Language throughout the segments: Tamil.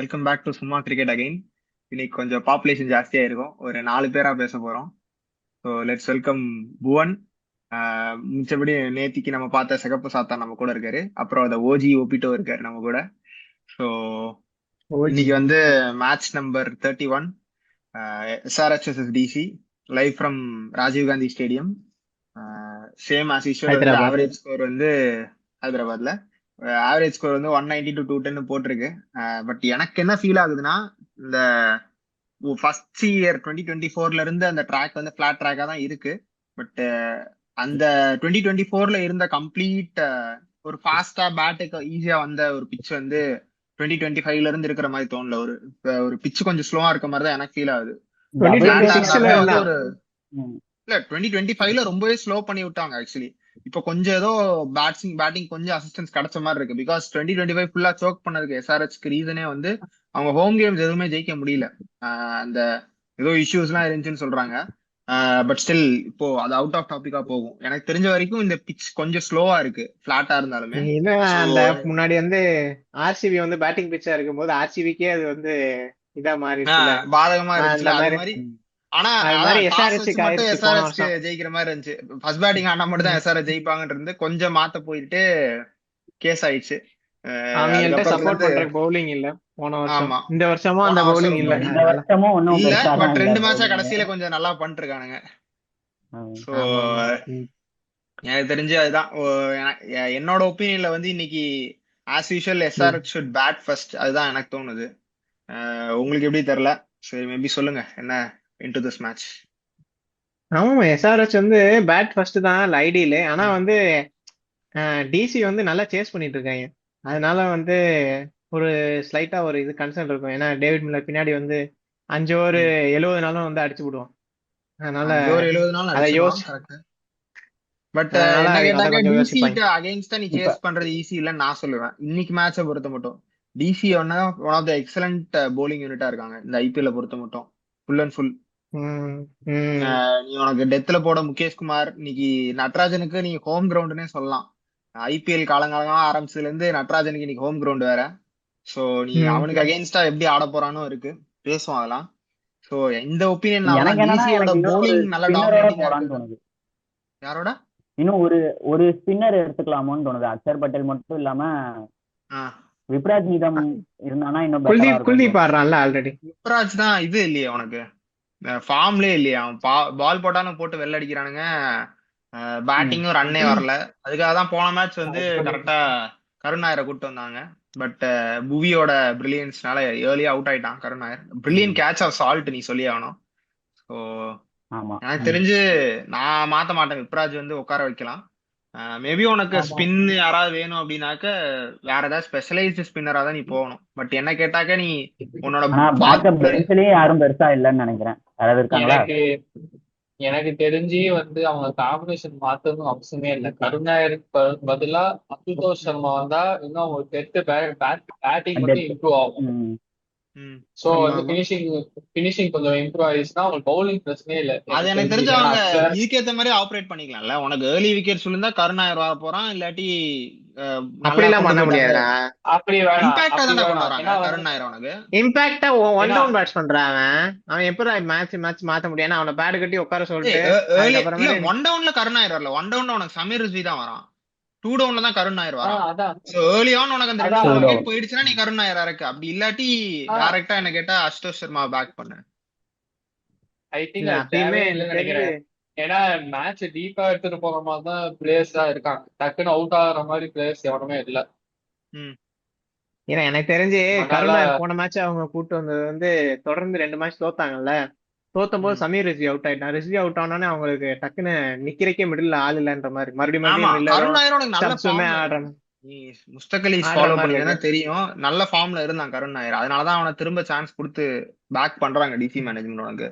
வெல்கம் பேக் டு சும்மா கிரிக்கெட் அகைன். இன்னைக்கு கொஞ்சம் பாப்புலேஷன் ஜாஸ்தியா இருக்கும், ஒரு 4 பேரா பேச போறோம். So let's welcome Bhuvan. மிச்சபடி நேத்திக்கு நம்ம பார்த்த சிகப்பு சாத்தா நம்ம கூட இருக்காரு, அப்புறம் அந்த ஓஜி ஒப்பிட்டோ இருக்காரு நம்ம கூட. So OG. இன்னைக்கு வந்து match number 31, SRHs DC, live from Rajiv Gandhi stadium. Same as usual வந்து ஹைதராபாத். ஆவரேஜ் ஸ்கோர் வந்து ஹைதராபாத்ல ஆவரேஜ் ஸ்கோர் வந்து 190 to 210 போட்டிருக்கு. பட் எனக்கு என்ன ஃபீல் ஆகுதுன்னா, இந்த ஃபர்ஸ்ட் இயர் 2024ல இருந்து அந்த ட்ராக் வந்து ஃபிளாட் ட்ராக்கா தான் இருக்கு. பட் அந்த 2024ல இருந்த கம்ப்ளீட் ஒரு ஃபாஸ்டா பேட்டுக்கு ஈஸியா வந்த ஒரு பிச் வந்து 2025ல இருந்து இருக்கிற மாதிரி தோணல. ஒரு பிச் கொஞ்சம் ஸ்லோவா இருக்க மாதிரி தான் எனக்கு ஃபீல் ஆகுது. டுவெண்ட்டி டபுள் டுவெண்ட்டி ஃபிளாட்டா பேஸ்ல சிக்ஸ்ல இருந்தாலுமே வந்து இருந்தா ஒரு ம். இல்ல 2025ல ரொம்பவே ஸ்லோ பண்ணி விட்டாங்க ஆக்சுவலி. இப்போ கொஞ்சம் ஏதோ பேட்டிங் கொஞ்சம் அசிஸ்டன்ஸ் கிடைச்ச மாதிரி இருக்கு. பிகாஸ் 2025 ஃபுல்லா சோக் பண்ணதுக்கு எஸ்ஆர்ஹெச்க்கு ரீசனே வந்து அவங்க ஹோம் கேம்ஸ் எதுவுமே ஜெயிக்க முடியல. அந்த ஏதோ இஷ்யூஸ் எல்லாம் இருந்துச்சுன்னு சொல்றாங்க. பட் ஸ்டில் இப்போ அது அவுட் ஆஃப் டாபிக்கா போகும். எனக்கு தெரிஞ்ச வரைக்கும் இந்த பிச் கொஞ்சம் ஸ்லோவா இருக்கு, ஃபிளாட்டா இருந்தாலுமே. இது ஸோ அந்த முன்னாடி வந்து ஆர்சிபி வந்து பேட்டிங் பிச்சா இருக்கும்போது ஆர்சிபிக்கே அது வந்து இதா மாறிடுச்சுல. பாதகமா அந்த இருந்துச்சுல அது மாதிரி மாதிரி. ம். ஆனா அது மாதிரி அதான் டாஸ் வச்சு எஸ்ஆர்ஹெச்சுக்கு மட்டும் ஆயிடுச்சு போன எஸ்ஆர்ஹெச்க்கு வருஷம். ஜெயிக்கிற மாதிரி இருந்துச்சு. ஃபர்ஸ்ட் பேட்டிங் ஆனா மட்டும் தான் ம். எஸ்ஆர்ஹெச் ஜெயிப்பாங்கன்னு இருந்து கொஞ்சம் மாத்த போயிட்டு கேஸ் ஆயிடுச்சு. அவங்கள்ட்ட அதுக்கப்புறத்துல சப்போர்ட் இருந்து பண்றதுக்கு பவுலிங் இல்ல போன வருஷம். ஆமா, இந்த வருஷமும் போன அந்த வருஷம் பவுலிங் இல்ல. ரொம்பவே இந்த அதனால வருஷமும் ஒன்றும் இல்ல. பெருசாலாம் பட் இல்ல 2 மேட்சா பவுலிங். கடைசியில கொஞ்சம் நல்லா பண்ணிட்டு இருக்கானுங்க. ஸோ ஆமா ஆமா. ம். எனக்கு தெரிஞ்சு அதுதான். என்னோட ஒப்பீனியன்ல வந்து இன்னைக்கு ஆஸ் யூஷுவல் ம். எஸ்ஆர்ஹெச் ஷுட் பேட் ஃபர்ஸ்ட், அதுதான் எனக்கு தோணுது. உங்களுக்கு எப்படி தெரியல. சரி, மேபி சொல்லுங்க என்ன இன்டு திஸ் மேட்ச். ஆமா, எஸ்ஆர்ஹெச் வந்து பேட் ஃபர்ஸ்ட் தான் ஐடியில. ஆனா வந்து டிசி வந்து நல்லா சேஸ் பண்ணிட்டு இருக்காங்க. அதனால வந்து ஒரு ஸ்லைட்டா ஒரு இது கன்சர்ன் இருக்கும். ஏன்னா டேவிட் மில்லர் பின்னாடி வந்து 5 ஓவர் 70 நாளும் வந்து அடிச்சு விடுவான். அதனால 5 over 70 நாள் அதை அடிச்சிருவான், யோசி கரெக்ட். பட் அதனால என்ன அவங்க அதை கேட்டாக்க கொஞ்சம் டிசி யோசிப்பாங்க. அகைன்ஸ்டா நீ இப்ப சேஸ் பண்றது ஈஸி இல்லைன்னு நான் சொல்லுவேன். இன்னைக்கு மேட்சை பொறுத்த மட்டும் DC one of the excellent bowling யூனிட்டா இருக்காங்க இந்த ஐபிஎல் பொறுத்த மட்டும். Full and full. ம். ம். நீ உனக்கு டெத்ல போட முகேஷ் குமார், இன்னைக்கு நட்ராஜனுக்கு நீ ஹோம் கிரவுண்டுன்னே சொல்லலாம். ஐபிஎல் காலங்காலமா ஆரம்பிச்சதுல இருந்து நட்ராஜனுக்கு இன்னைக்கு ஹோம் கிரவுண்ட் வேற. சோ நீ ம். அவனுக்கு அகைன்ஸ்டா எப்படி ஆட போறானோ இருக்கு, பேசுவோம் அதெல்லாம். சோ இந்த ஒப்பீனியன் எனக்கு அவ்வளவுதான். என்னன்னா டிசியோட எனக்கு இன்னும் ஒரு போலிங் நல்லா ஸ்பின்னரோட டாமினேட்டிங்கா போலான்னு இருக்கு. தோணுது. யாரோட? இன்னும் ஒரு ஒரு ஸ்பின்னர் எடுத்துக்கலாமோன்னு தோணுது. அக்ஷர் பட்டேல் மட்டும் இல்லாம ஆஹ் விப்ராஜ் நீதம் இருந்தானா இன்னும் பெட்டரா குல்தீப் இருக்கும்னு குல்தீப் தோணுது. ஆடுறான்ல ஆல்ரெடி. யுவராஜ் தான் இது இல்லையே உனக்கு, ஃபார்ம்லயே இல்லையா அவன். பால் போட்டாலும் போட்டு வெள்ள அடிக்கிறானுங்க. ம். பேட்டிங்கும் ரன்னே வரல. அதுக்காக தான் போன மேட்ச் வந்து கரெக்டா கருண் நாயரை கூட்டு வந்தாங்க. பட் புவியோட பிரில்லியன்ஸ்னால ஏர்லியா அவுட் ஆயிட்டான் கருண் நாயர். பிரில்லியன் ம். கேட்ச் ஆஃப் சால்ட் நீ சொல்லி ஆகணும். ஸோ ஆமா. எனக்கு தெரிஞ்சு நான் மாத்த மாட்டேன், விப்ராஜ் வந்து உட்கார வைக்கலாம். மேபி உனக்கு ஆமா. ஸ்பின் யாராவது வேணும் அப்படின்னாக்க வேற ஏதாவது ஸ்பெஷலைஸ்டு ஸ்பின்னரா தான் நீ போகணும். பட் என்ன கேட்டாக்க நீ உன்னோட ஆனா பேக்கப் ஃபாதர். பெஞ்சிலேயே யாரும் பெருசா இல்லைன்னு நினைக்கிறேன். யாராவது இருக்காங்களா? எனக்கு எனக்கு தெரிஞ்சு வந்து அவங்க காம்பினேஷன் மாத்தணும் அவசியமே இல்லை. கருணாயருக்கு பதிலா அசுதோஷ் சர்மா வந்தா இன்னும் அவங்க பேட்டிங் மட்டும் டெப்த். இம்ப்ரூவ் ஆகும். ம். ஸோ ஆமா வந்து ஆமா. பினிஷிங் கொஞ்சம் இம்ப்ரூவ் ஆயிடுச்சுன்னா அவங்களுக்கு பவுலிங் பிரச்சனையே இல்லை அது எனக்கு எனக்கு தெரிஞ்சு. தெரிஞ்சு ஏன்னா அவங்க அக்ஷர் இதுக்கேத்த மாதிரி ஆப்ரேட் பண்ணிக்கலாம்ல. உனக்கு ஏர்லி விக்கெட் சொல்லிருந்தா கருணாயர் வர போறான், இல்லாட்டி நல்லா அப்படிலாம் கொண்டு பண்ண போயிட்டாங்க. முடியாதுடா. அப்படி வேணாம், இம்பாக்டா அப்படி தானே கொண்டு வேணாம். வராங்க ஏன்னா வந்து கருணாயர் உனக்கு. இம்பாக்டா ஒன் ஏன்னா டவுன் பேட்ஸ் பண்றான் அவன். அவன் எப்படி மேட்ச் மாத்த முடியும்? ஏன்னா அவனை பேட் கட்டி உட்கார ஏய், சொல்லிட்டு ஏர்லி இல்ல, அதுக்கப்புறமேட்டு 1 டவுன்ல கருணாயர் வரல. 1 டவுன்ல உனக்கு சமீர் ரிஸ்வி தான் வரான். 2 டவுன்ல தான் கருணாயர் வரான். அதான் சோ ஏர்லி ஆன் உனக்கு அந்த ரெண்டு அதான் டூ மூணு விக்கெட் டவுன். போயிடுச்சுன்னா நீ கருணாயர் இறக்கு. அப்படி இல்லாட்டி ஆஹ் டைரக்டா என்ன கேட்டா அசுதோஷ் சர்மா பேக் பண்ணு. ஐ திங்க் இல்ல அது அப்பயுமே தேவையே எனக்கு இல்லைன்னு தெரிஞ்சு. நினைக்கிறேன். ஏன்னா மேட்ச் டீப்பா எடுத்துட்டு போற மாதிரி தான் பிளேயர்ஸ் தான் இருக்காங்க. டக்குன்னு அவுட் ஆகுற மாதிரி பிளேயர்ஸ் எவனுமே இல்லை. ம் ஏன்னா எனக்கு தெரிஞ்சு அதனால கருணாயர் போன மேட்ச் அவங்க கூட்டு வந்தது வந்து தொடர்ந்து 2 மேட்ச் தோத்தாங்கல்ல. தோத்தும் போது ம் சமீர் ரிஸ்வி அவுட் ஆயிட்டான். ரிஸ்வி அவுட் ஆனோடனே அவங்களுக்கு டக்குன்னு நிக்கிறக்கே மிடில் ஆள் இல்லைன்ற மாதிரி மறுபடியும் ஆமா. மறுபடியும் மில்லரும் கருண் நாயர் உனக்கு நல்ல ஸ்டப்ஸுமே ஃபார்ம்ல ஆடுற இருக்கான். நீ முஸ்தக் அலிஸ் ஆடுற ஃபாலோ மாதிரி பண்ணீங்கன்னா இருக்கு. தெரியும், நல்ல ஃபார்ம்ல இருந்தான் கருண் நாயர். அதனாலதான் அவனை திரும்ப சான்ஸ் கொடுத்து பேக் பண்றாங்க டிசி மேனேஜ்மெண்ட் உனக்கு.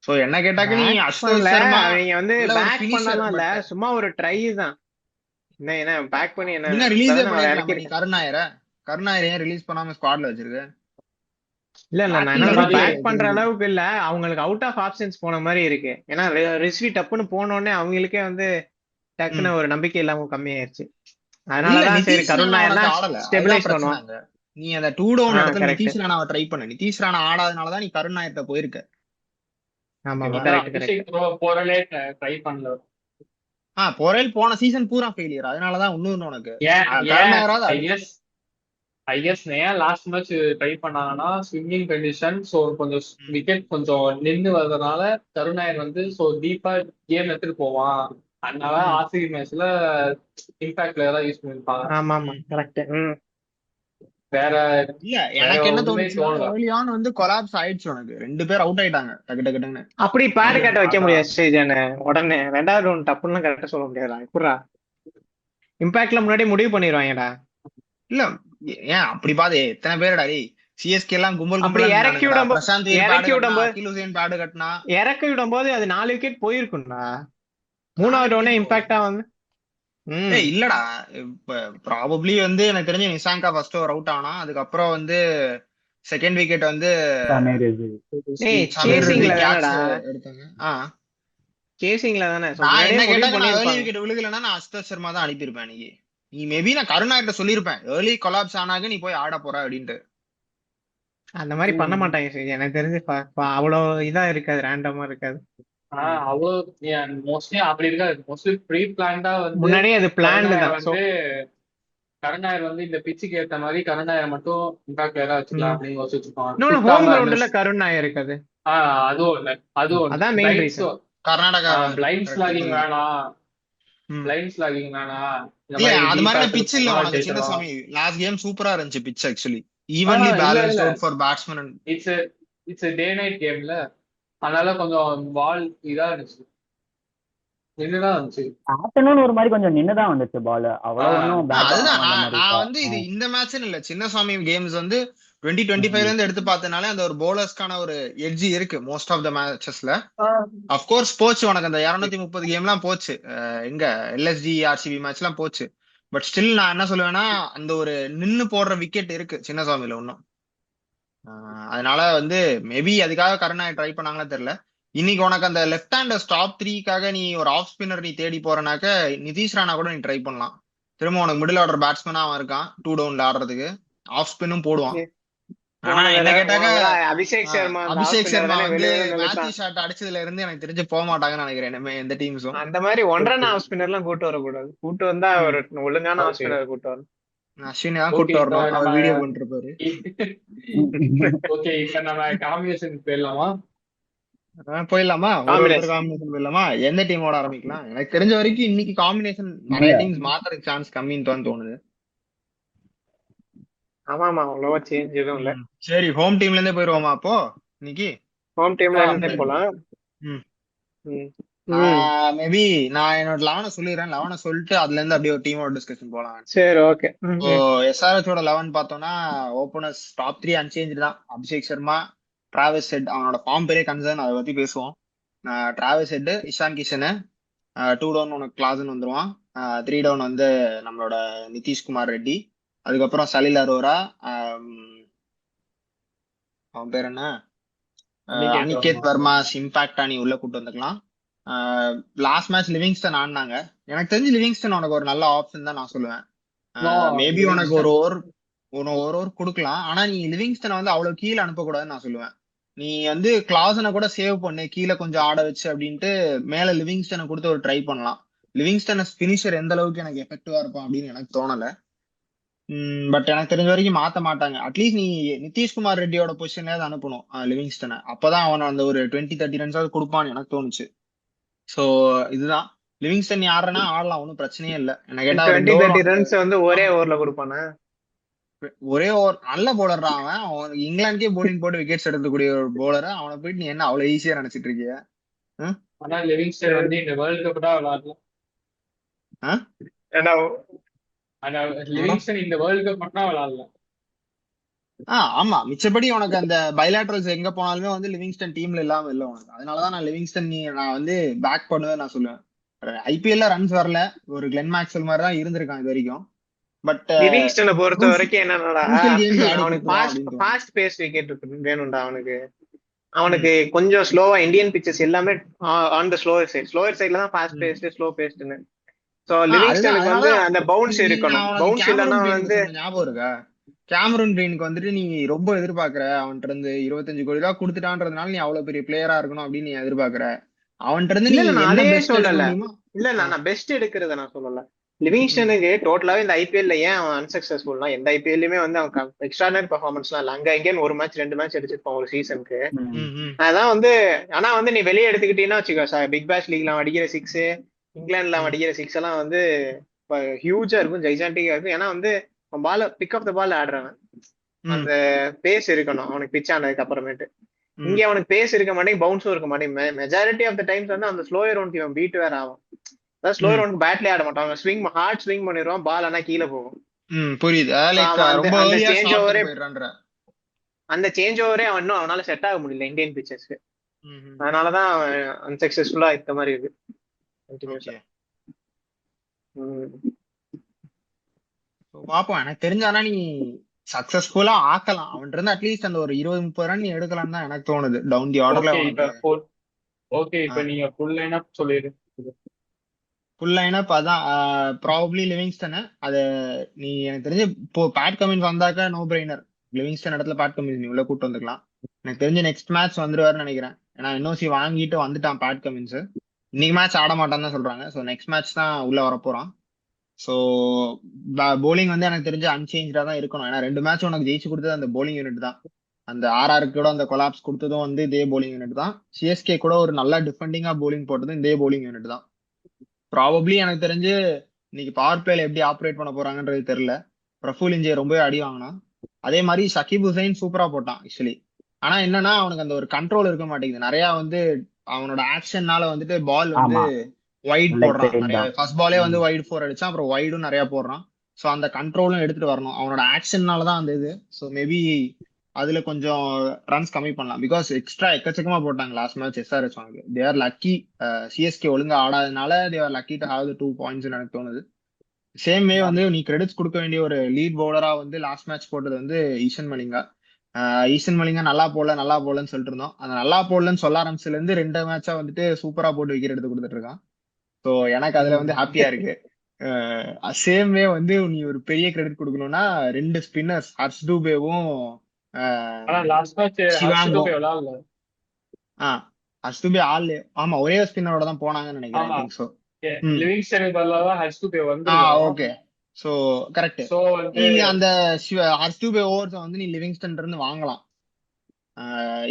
சோ என்ன கேட்டாக்க நீ பேக் அசுதோஷ் பண்ணல. சர்மா அவங்க வந்து நல்ல ஒரு பேக் பினிஷர். பண்ணலாம் இல்ல, பட் சும்மா ஒரு ட்ரை தான். என்ன என்ன பேக் பண்ணி என்ன அப்படின்னா ரிலீஸே இப்பதானே அவரை பண்ணிருக்கலாமே நீ இறக்கிருக்கேன். கருண் நாயரை. கருண் நாயர் ஏன் ரிலீஸ் பண்ணாம ஸ்குவாட்ல வச்சிருக்க? இல்ல இல்ல, நான் என்ன பேட்டிங் சொல்றேன், வந்து பேக் பண்ற அளவுக்கு இல்ல. அவங்களுக்கு அவுட் ஆஃப் ஆப்ஷன்ஸ் போன மாதிரி இருக்கு. ஏன்னா ரிஸ்வி டப்புன்னு போன உடனே அவங்களுக்கே வந்து ம் டக்குன்னு ஒரு நம்பிக்கை இல்லாம கம்மியாயிருச்சு. இல்ல, அதனாலதான் சரி நிதிஷ் கருண் ராணா நாயர்னா உனக்கு ஆடல, அதுதான் ஸ்டெபிலைஸ் பிரச்சனை பண்ணுவான். அங்க. நீ அந்த 2 டவுன் இடத்துல கரெக்ட். நிதிஷ் ராணாவை ட்ரை பண்ண. நிதிஷ் ராணா ஆடாதனாலதான் நீ கருண் நாயர்கிட்ட போயிருக்க. ஆமா ஆமா, ஓகேவா? அதான் கரெக்ட் கரெக்ட். அபிஷேக் போறலே ட்ரை பண்ணல. பொரேல் போன சீசன் பூரா ஃபெயிலியர். அதனாலதான் இன்னொன்னு உனக்கு ஏன் கருண் ஏன் நாயராவது ஐஎஸ் ஏன் லாஸ்ட் மேட்ச் ட்ரை பண்ணாங்கன்னா ஸ்விம்மிங் கண்டிஷன், ஸோ கொஞ்சம் விக்கெட் கொஞ்சம் நின்று வர்றதுனால கருணாயர் வந்து ஸோ டீப்பா கேம் எடுத்துட்டு போவான். அதனால ஆர்சிபி மேட்ச்ல இம்பாக்ட் பிளேயரா யூஸ் பண்ணிருப்பாங்க. ஆமா ஆமா, கரெக்ட். வேற இல்ல வேற எனக்கு என்ன ஒண்ணுமே தோணுச்சுன்னா தோணல. early on வந்து கொலாப்ஸ் ஆயிடுச்சு. உனக்கு 2 பேர் அவுட் ஆயிட்டாங்க டக்கு டக்குன்னு. அப்படி பேட் கட்ட வைக்க அதான். முடியாது ஸ்டேஜானு உடனே 2வது ரவுண்ட் டப்புன்னு கரெக்டா சொல்ல முடியாதா? எப்படா இம்பாக்ட்ல முன்னாடி முடிவு பண்ணிடுவாங்கடா. இல்ல ஏன் அப்படி பாது எத்தனை பேருடா டேய். சிஎஸ்கே எல்லாம் கும்பல் அப்படி கும்பலா இறக்கி நின்னானுங்கடா. விடும்போது பிரசாந்த் ஐயர் இறக்கி பேடு கட்டினா, விடும்போது அகில் ஹுசேன் பேடு கட்டினா. இறக்கி விடும்போது அது 4 விக்கெட் போயிருக்கும்டா. 3வது ரவுண்டே இம்பாக்டா வந்து ஏய் இல்லடா, இப்ப ப்ராபப்ளி வந்து எனக்கு தெரிஞ்சு நிசாங்கா ஃபர்ஸ்ட் ஒரு அவுட் ஆனா, அதுக்கப்புறம் வந்து செகண்ட் விக்கெட் வந்து ஏய் சமீர் சேசிங்ல கேட்ச் தானடா, எடுத்தாங்க. சேசிங்ல தானே. So, நான் என்ன முன்னாடியே முடிவு கேட்டா நான் ஏர்லி பண்ணிருப்பாங்க. விக்கெட் விழுகலன்னா நான் அஸ்தர் சர்மா தான் அனுப்பியிருப்பேன் இன்னைக்கு. நீ மேபி நான் கருணாகிட்ட சொல்லியிருப்பேன் ஏர்லி கொலாப்ஸ் ஆனாக நீ போய் ஆட போற அப்படின்ட்டு. அந்த மாதிரி பண்ண மாட்டாங்க சரி, எனக்கு தெரிஞ்சு அவ்வளவு இதா இருக்காது, ரேண்டமா இருக்காது. அவ்வளவு மோஸ்ட்லி அப்படி இருக்காது. மோஸ்ட்லி ப்ரீ பிளான்டா வந்து முன்னாடியே அது பிளான்டு கருணாயர் தான். So, வந்து கருணாயர் வந்து இந்த பிச்சுக்கு ஏத்த மாதிரி கருணாயரை மட்டும் இம்பாக்ட் பிளேயரா வச்சுக்கலாம் அப்படின்னு யோசிச்சு வச்சிருப்பாங்க. இன்னொன்னு ஹோம் கிரவுண்ட்ல கருண் நாயர் இருக்காது. அதுவும் இல்ல, அதுவும் அதான் main reason. Karnataka blind slagging வேணாம், பிளைண்ட் ஸ்லாகிங் வேணாம். இந்த இல்ல மாதிரி அது deep மாதிரி ஆ பிச் இல்ல இருக்கணும், உனக்கு. சின்ன ஜெயிச்சிடலாம். சாமி லாஸ்ட் கேம் சூப்பரா இருந்துச்சு பிச் ஆக்சுவலி. ஈவன்லி இல்ல பேலன்ஸ்ட் இல்ல out for batsman and it's day night கேம்ல, அதனால கொஞ்சம் பால் இதா இருந்துச்சு, நின்னுதான் இருந்துச்சு. ஆஃப்டர்நூன் ஒரு மாதிரி கொஞ்சம் நின்னுதான் வந்துச்சு பால். அவ்வளவு ஒன்றும் அதுதான் நான் வந்து இது இந்த மேட்ச்னு இல்ல, சின்னசாமி கேம்ஸ் வந்து 2025ல இருந்து எடுத்து பார்த்தனாலே அந்த ஒரு பவுலர்ஸ்க்கான ஒரு எட்ஜ் இருக்கு மோஸ்ட் ஆஃப் த மேட்சஸ்ல. அப்கோர்ஸ் போச்சு உனக்கு அந்த 230 கேம்லாம் போச்சு. எங்க எல்எஸ்டி ஆர்சிபி மேட்ச் எல்லாம் போச்சு. பட் ஸ்டில் நான் என்ன சொல்லுவேன்னா அந்த ஒரு நின்னு போடுற விக்கெட் இருக்கு சின்னசாமியில இன்னும். அதனால வந்து மேபி அதுக்காக கருணாய் ட்ரை பண்ணாங்களா தெரியல. இன்னைக்கு உனக்கு அந்த லெஃப்ட் ஹேண்ட் டாப் 3க்காக நீ ஒரு ஆஃப் ஸ்பின்னர் நீ தேடி போறனாக்க நிதிஷ் ராணா கூட நீ ட்ரை பண்ணலாம். திரும்ப உனக்கு மிடில் ஆர்டர் பேட்ஸ்மேனா அவன் இருக்கான் 2 டவுன்ல ஆடுறதுக்கு. ஆஃப் ஸ்பின்னும் போடுவான். ஆனா என்ன கேட்டாக்க அபிஷேக் சர்மா அபிஷேக் சர்மா வந்து மேத்யூ ஷாட் அடிச்சதுல இருந்து எனக்கு தெரிஞ்சு போக மாட்டாங்கன்னு நினைக்கிறேன் இனிமே எந்த டீம்ஸும். அந்த மாதிரி 1.5 ஆஃப் ஸ்பின்னர் எல்லாம் கூட்டு வரக்கூடாது. கூட்டு வந்தா ஒரு ஒழுங்கான ஆஃப் ஸ்பின்னர் கூட்டு வரணும். அஸ்வினி தான் கூட்டு வரணும். அவர் வீடியோ பண்ணிட்டு இருப்பாரு. ஓகே, இப்ப நம்ம காம்பினேஷன் போயிடலாமா? போயிடலாமா? காம்பினேஷன் போயிடலாமா? எந்த டீமோட ஆரம்பிக்கலாம்? எனக்கு தெரிஞ்ச வரைக்கும் இன்னைக்கு காம்பினேஷன் நிறைய டீம்ஸ் மாத்துறதுக்கு சான்ஸ் கம்மின்னு தான் தோணுது. ஆமா ஆமா, அவ்வளவா சேஞ்ச் எதுவும் இல்ல. சரி, ஹோம் டீம்ல இருந்தே போயிருவோமா அப்போ இன்னைக்கு? ஹோம் டீம்ல இருந்தே போலாம். மேபி நான் என்னோட 11 சொல்லிடுறேன். 11 சொல்லிட்டு அதுல இருந்து அப்படியே ஒரு டீமோட டிஸ்கஷன் போலாம். சரி, ஓகே. இப்போ எஸ்ஆர்எச்சோட 11 பார்த்தோம்னா ஓபனர்ஸ் டாப் 3 அன்சேஞ்ச் தான். அபிஷேக் சர்மா, டிராவிஸ் ஹெட், அவனோட ஃபார்ம் பெரிய கன்சர்ன், அதை பத்தி பேசுவோம். Travis Head, Ishan Kishan, 2 down உனக்கு கிளாசன் வந்துருவான். 3 டவுன் வந்து நம்மளோட நிதிஷ்குமார் ரெட்டி, அதுக்கப்புறம் சலில் அரோரா, அவன் பேர் என்ன, அனிகேத் வர்மாஸ் இம்பாக்டா நீ உள்ள கூட்டு வந்துக்கலாம். லாஸ்ட் மேட்ச் லிவிங்ஸ்டன் ஆடினாங்க. எனக்கு தெரிஞ்சு லிவிங்ஸ்டன் உனக்கு ஒரு நல்ல ஆப்ஷன் தான் நான் சொல்லுவேன். மேபி உனக்கு ஒரு ஓவர் கொடுக்கலாம். ஆனா நீ லிவிங்ஸ்டனை வந்து அவ்வளவு கீழே அனுப்பக்கூடாதுன்னு நான் சொல்லுவேன். நீ வந்து கிளாசனை கூட சேவ் பண்ணு, கீழே கொஞ்சம் ஆட வச்சு அப்படின்ட்டு மேல லிவிங்ஸ்டனை கொடுத்து ஒரு ட்ரை பண்ணலாம். லிவிங்ஸ்டன் பினிஷர் எந்த அளவுக்கு எனக்கு எஃபெக்டிவா இருப்பான் அப்படின்னு எனக்கு தோணல. பட் எனக்கு தெரிஞ்ச வரைக்கும் மாத்த மாட்டாங்க. அட்லீஸ்ட் நீ நிதிஷ்குமார் ரெட்டியோட பொசிஷன்ல அனுப்பணும் லிவிங்ஸ்டனை. அப்பதான் அவன் அந்த ஒரு 20-30 ரன்ஸாவது கொடுப்பான்னு எனக்கு தோணுச்சு. சோ இதுதான் லிவிங்ஸ்டன். நீ ஆடுறனா ஆடலாம், ஒன்னும் பிரச்சனையே இல்ல. என்ன கேட்டா 20-30 ரன்ஸ் வந்து ஒரே ஓவர்ல கொடுப்பானே. ஒரே ஓவர் நல்ல போலர் அவன் இங்கிலாந்துக்கே போலிங் போட்டு விக்கெட்ஸ் எடுக்கக்கூடிய ஒரு போலர். அவனை போயிட்டு நீ என்ன அவ்வளவு ஈஸியா நினைச்சிட்டு இருக்கிய? ஆனா லிவிங்ஸ்டன் வந்து இந்த வேர்ல்ட் கப் தான் விளையாடலாம். லிவிங்ஸ்டன் இந்த வேர்ல்ட் கப் மட்டும் விளையாடலாம். ஆமா, மிச்சபடி உனக்கு அந்த பைலாட்ரல்ஸ் எங்க போனாலுமே வந்து லிவிங்ஸ்டன் டீம்ல இல்லாம இல்ல உனக்கு. அதனாலதான் நான் லிவிங்ஸ்டன் நான் வந்து பேக் பண்ணுவேன் நான் சொல்லுவேன். ஐபிஎல்ல ரன்ஸ் வரல, ஒரு கிளென் மேக்ஸ்வெல் மாதிரி தான் இருந்திருக்கான் இது வரைக்கும். பட் லிவிங்ஸ்டனை பொறுத்த வரைக்கும் என்னன்னா அவனுக்கு ஃபாஸ்ட் பேஸ் விக்கெட் வேணும்டா. அவனுக்கு கொஞ்சம் ஸ்லோவா இந்தியன் பிச்சஸ் எல்லாமே ஆன் த ஸ்லோவர் சைட்ல தான் ஃபாஸ்ட் பேஸ்ட் ஸ்லோ பேஸ்ட்னு. சோ லிவிங்ஸ்டனுக்கு வந்து அந்த பவுன்ஸ் இருக்கணும். பவுன்ஸ் இல்லனா வந்து ஞாபகம் இருக்கா? கேமரூன் கிரீனுக்கு வந்துட்டு நீ ரொம்ப எதிர்பார்க்கற, அவன்கிட்ட இருந்து 25 கோடி ரூபாய் கொடுத்துட்டான்றதுனால நீ அவ்வளவு பெரிய பிளேயரா இருக்கணும் அப்படின்னு நீ எதிர்பார்க்கற. அவன்கிட்ட இருந்து இல்ல நீ இல்ல நான் என்ன அதையே பெஸ்ட் எடுக்க சொல்லல. முடியுமோ. இல்ல இல்ல ஆஹ் நான் பெஸ்ட் எடுக்கிறத நான் சொல்லல. உம் லிவிங்ஸ்டனுக்கு டோட்டலாவே இந்த ஐபிஎல்ல ஏன் அவன் அன்சக்சஸ்ஃபுல்னா, எந்த ஐபிஎல்லுமே வந்து அவன் எக்ஸ்ட்ராடனரி பெர்ஃபார்மன்ஸ்லாம் இல்ல. அங்க எங்கேன்னு ஒரு மேட்ச் 2 மேட்ச் அடிச்சிருப்பான் ஒரு சீசனுக்கு. உம் உம் அதான் வந்து, ஆனா வந்து நீ வெளியே எடுத்துக்கிட்டீங்கன்னா வச்சுக்கோ, பிக் பேஷ் லீக்ல அவன் அடிக்கிற சிக்ஸ், இங்கிலாந்துல அவன் உம் அடிக்கிற சிக்ஸ் எல்லாம் வந்து ஹியூஜா இருக்கும், ஜைஜாண்டிக்கா இருக்கும். ஏன்னா வந்து அவன் பால பிக் ஆஃப் த பால் ஆடுறவன், உம் அந்த பேஸ் இருக்கணும் அவனுக்கு பிச் ஆனதுக்கு அப்புறமேட்டு. உம் இங்க அவனுக்கு பேஸ் இருக்க மாட்டேங்க, பவுன்ஸும் இருக்க மாட்டேங்க. மெஜாரிட்டி ஆஃப் த டைம்ஸ் வந்து அந்த ஸ்லோயர் ரவுண்ட் இவன் பீட் வேற ஆகும். அதாவது ஸ்லோயர் உம் ரவுண்ட் பேட்லயே ஆட மாட்டான், அவன் ஸ்விங் ஹார்ட் ஸ்விங் பண்ணிடுவான், பால் ஆனா கீழே போகும். புரியுது. So லைக் அவன் அந்த ரொம்ப அந்த ஏர்லியா சேஞ்ச் ஓவரே ஸ்லாட்டுக்கு போயிடுறான்ற. அந்த சேஞ்ச் ஓவரே அவன் இன்னும் அவனால செட் ஆக முடியல இந்தியன் பிச்சர்ஸ்க்கு. ம் அதனாலதான் அவன் அன்சக்சஸ்ஃபுல்லா இருக்க மாதிரி இருக்கு கண்டினியூஸா. ஓகே. பாப்போம். எனக்கு தெரிஞ்சானா நீ சக்சஸ்ஃபுல்லா ஆக்கலாம். அவன்கிட்ட இருந்து அட்லீஸ்ட் அந்த ஒரு 20-30 ரன் நீ எடுக்கலாம் தான் எனக்கு தோணுது. டவுன் தி ஆர்டர்ல ஓகே இப்ப உனக்கு ஓகே இப்ப நீங்க ஃபுல் லைனப் சொல்லிடு. ஃபுல் லைனப் அதான். Probably Livingstone. அது நீ எனக்கு தெரிஞ்சு இப்போ பேட் கமின்ஸ் வந்தாக்கா நோ பிரெய்னர். லிவிங்ஸ்டன் இடத்துல பேட் கமின்ஸ் நீ உள்ள கூட்டு வந்துக்கலாம். எனக்கு தெரிஞ்சு நெக்ஸ்ட் மேட்ச் வந்துருவாருன்னு நினைக்கிறேன். ஏன்னா என்ஓசி வாங்கிட்டு வந்துட்டான் பேட் கமின்ஸ். இன்னைக்கு மேட்ச் ஆட மாட்டான்னு தான் சொல்றாங்க. ஸோ நெக்ஸ்ட் மேட்ச் தான் உள்ள வரப்போறான். ஸோ போலிங் வந்து எனக்கு தெரிஞ்சு அன்சேஞ்சா தான் இருக்கணும். ஏன்னா 2 மேட்ச் உனக்கு ஜெயிச்சு கொடுத்தது அந்த போலிங் யூனிட் தான். அந்த ஆர்ஆருக்கு கூட அந்த கொலாப்ஸ் கொடுத்ததும் வந்து இதே போலிங் யூனிட் தான். சிஎஸ்கே கூட ஒரு நல்ல டிஃபெண்டிங்கா போலிங் போட்டதும் இதே போலிங் யூனிட் தான். ப்ராபப்ளி எனக்கு தெரிஞ்சு இன்னைக்கு பவர் பிளேல எப்படி ஆப்ரேட் பண்ண போறாங்கன்றது தெரியல. பிரஃபுல் இன்ஜே ரொம்பவே அடி வாங்கினான். அதே மாதிரி ஷகிப் ஹுசைன் சூப்பரா போட்டான் ஆக்சுவலி. ஆனா என்னன்னா அவனுக்கு அந்த ஒரு கண்ட்ரோல் இருக்க மாட்டேங்குது. நிறைய வந்து அவனோட ஆக்ஷன்னால வந்துட்டு பால் வந்து ஆமா, வைட் லெக் போடுறான். சைடு நிறைய தான். ஃபர்ஸ்ட் பாலே வந்து ம். வைட் ஃபோர் அடிச்சான். அப்புறம் வைடும் நிறைய போடுறான். ஸோ அந்த கண்ட்ரோலும் எடுத்துட்டு வரணும். அவனோட ஆக்ஷன்னால தான் அந்த இது. ஸோ மேபி அதுல கொஞ்சம் ரன்ஸ் கம்மி பண்ணலாம். பிகாஸ் எக்ஸ்ட்ரா எக்கச்சக்கமா போட்டாங்க லாஸ்ட் மேட்ச் எஸ்ஆர்எச் வாங்க. தே ஆர் லக்கி. சிஎஸ்கே ஒழுங்கா ஆடாதனால they are lucky to have the 2 points எனக்கு தோணுது. சேம் வே வந்து நீ கிரெடிட்ஸ் கொடுக்க வேண்டிய ஒரு லீட் பவுலரா வந்து லாஸ்ட் மேட்ச் போட்டது வந்து ஈஷன் மலிங்கா. ஈஷன் மலிங்கா நல்லா போடலன்னு சொல்லிட்டு இருந்தோம். அந்த நல்லா போடலன்னு சொல்ல ஆரம்பிச்சதுல இருந்து 2 மேட்சா வந்துட்டு சூப்பரா போட்டு விக்கெட் எடுத்து கொடுத்துட்டு இருக்கான். ஸோ எனக்கு அதுல வந்து ஹாப்பியா இருக்கு. சேம் வே வந்து நீ ஒரு பெரிய கிரெடிட் கொடுக்கணும்னா 2 ஸ்பின்னர்ஸ் ஹர்ஷ் டூபேவும் ஆனா லாஸ்ட் மேட்ச் ஹர்ஷித் சிவாங்கும். விளையாடல. ஆஹ் ஹர்ஷ் டூபே ஆமா ஒரே ஸ்பின்னரோட தான் போனாங்கன்னு நினைக்கிறேன். ஐ ஆமா, திங்க் ஸோ. ம் லிவிங்ஸ்டனுக்கு பதிலாக தான் ஹர்ஷித் வந்திருக்கணும். ஓகே. So correct. சோ வந்து நீ அந்த ஹர்ஷ் டூபே ஓவர்ஸ் வந்து நீ லிவிங்ஸ்டன் இருந்து வாங்கலாம்.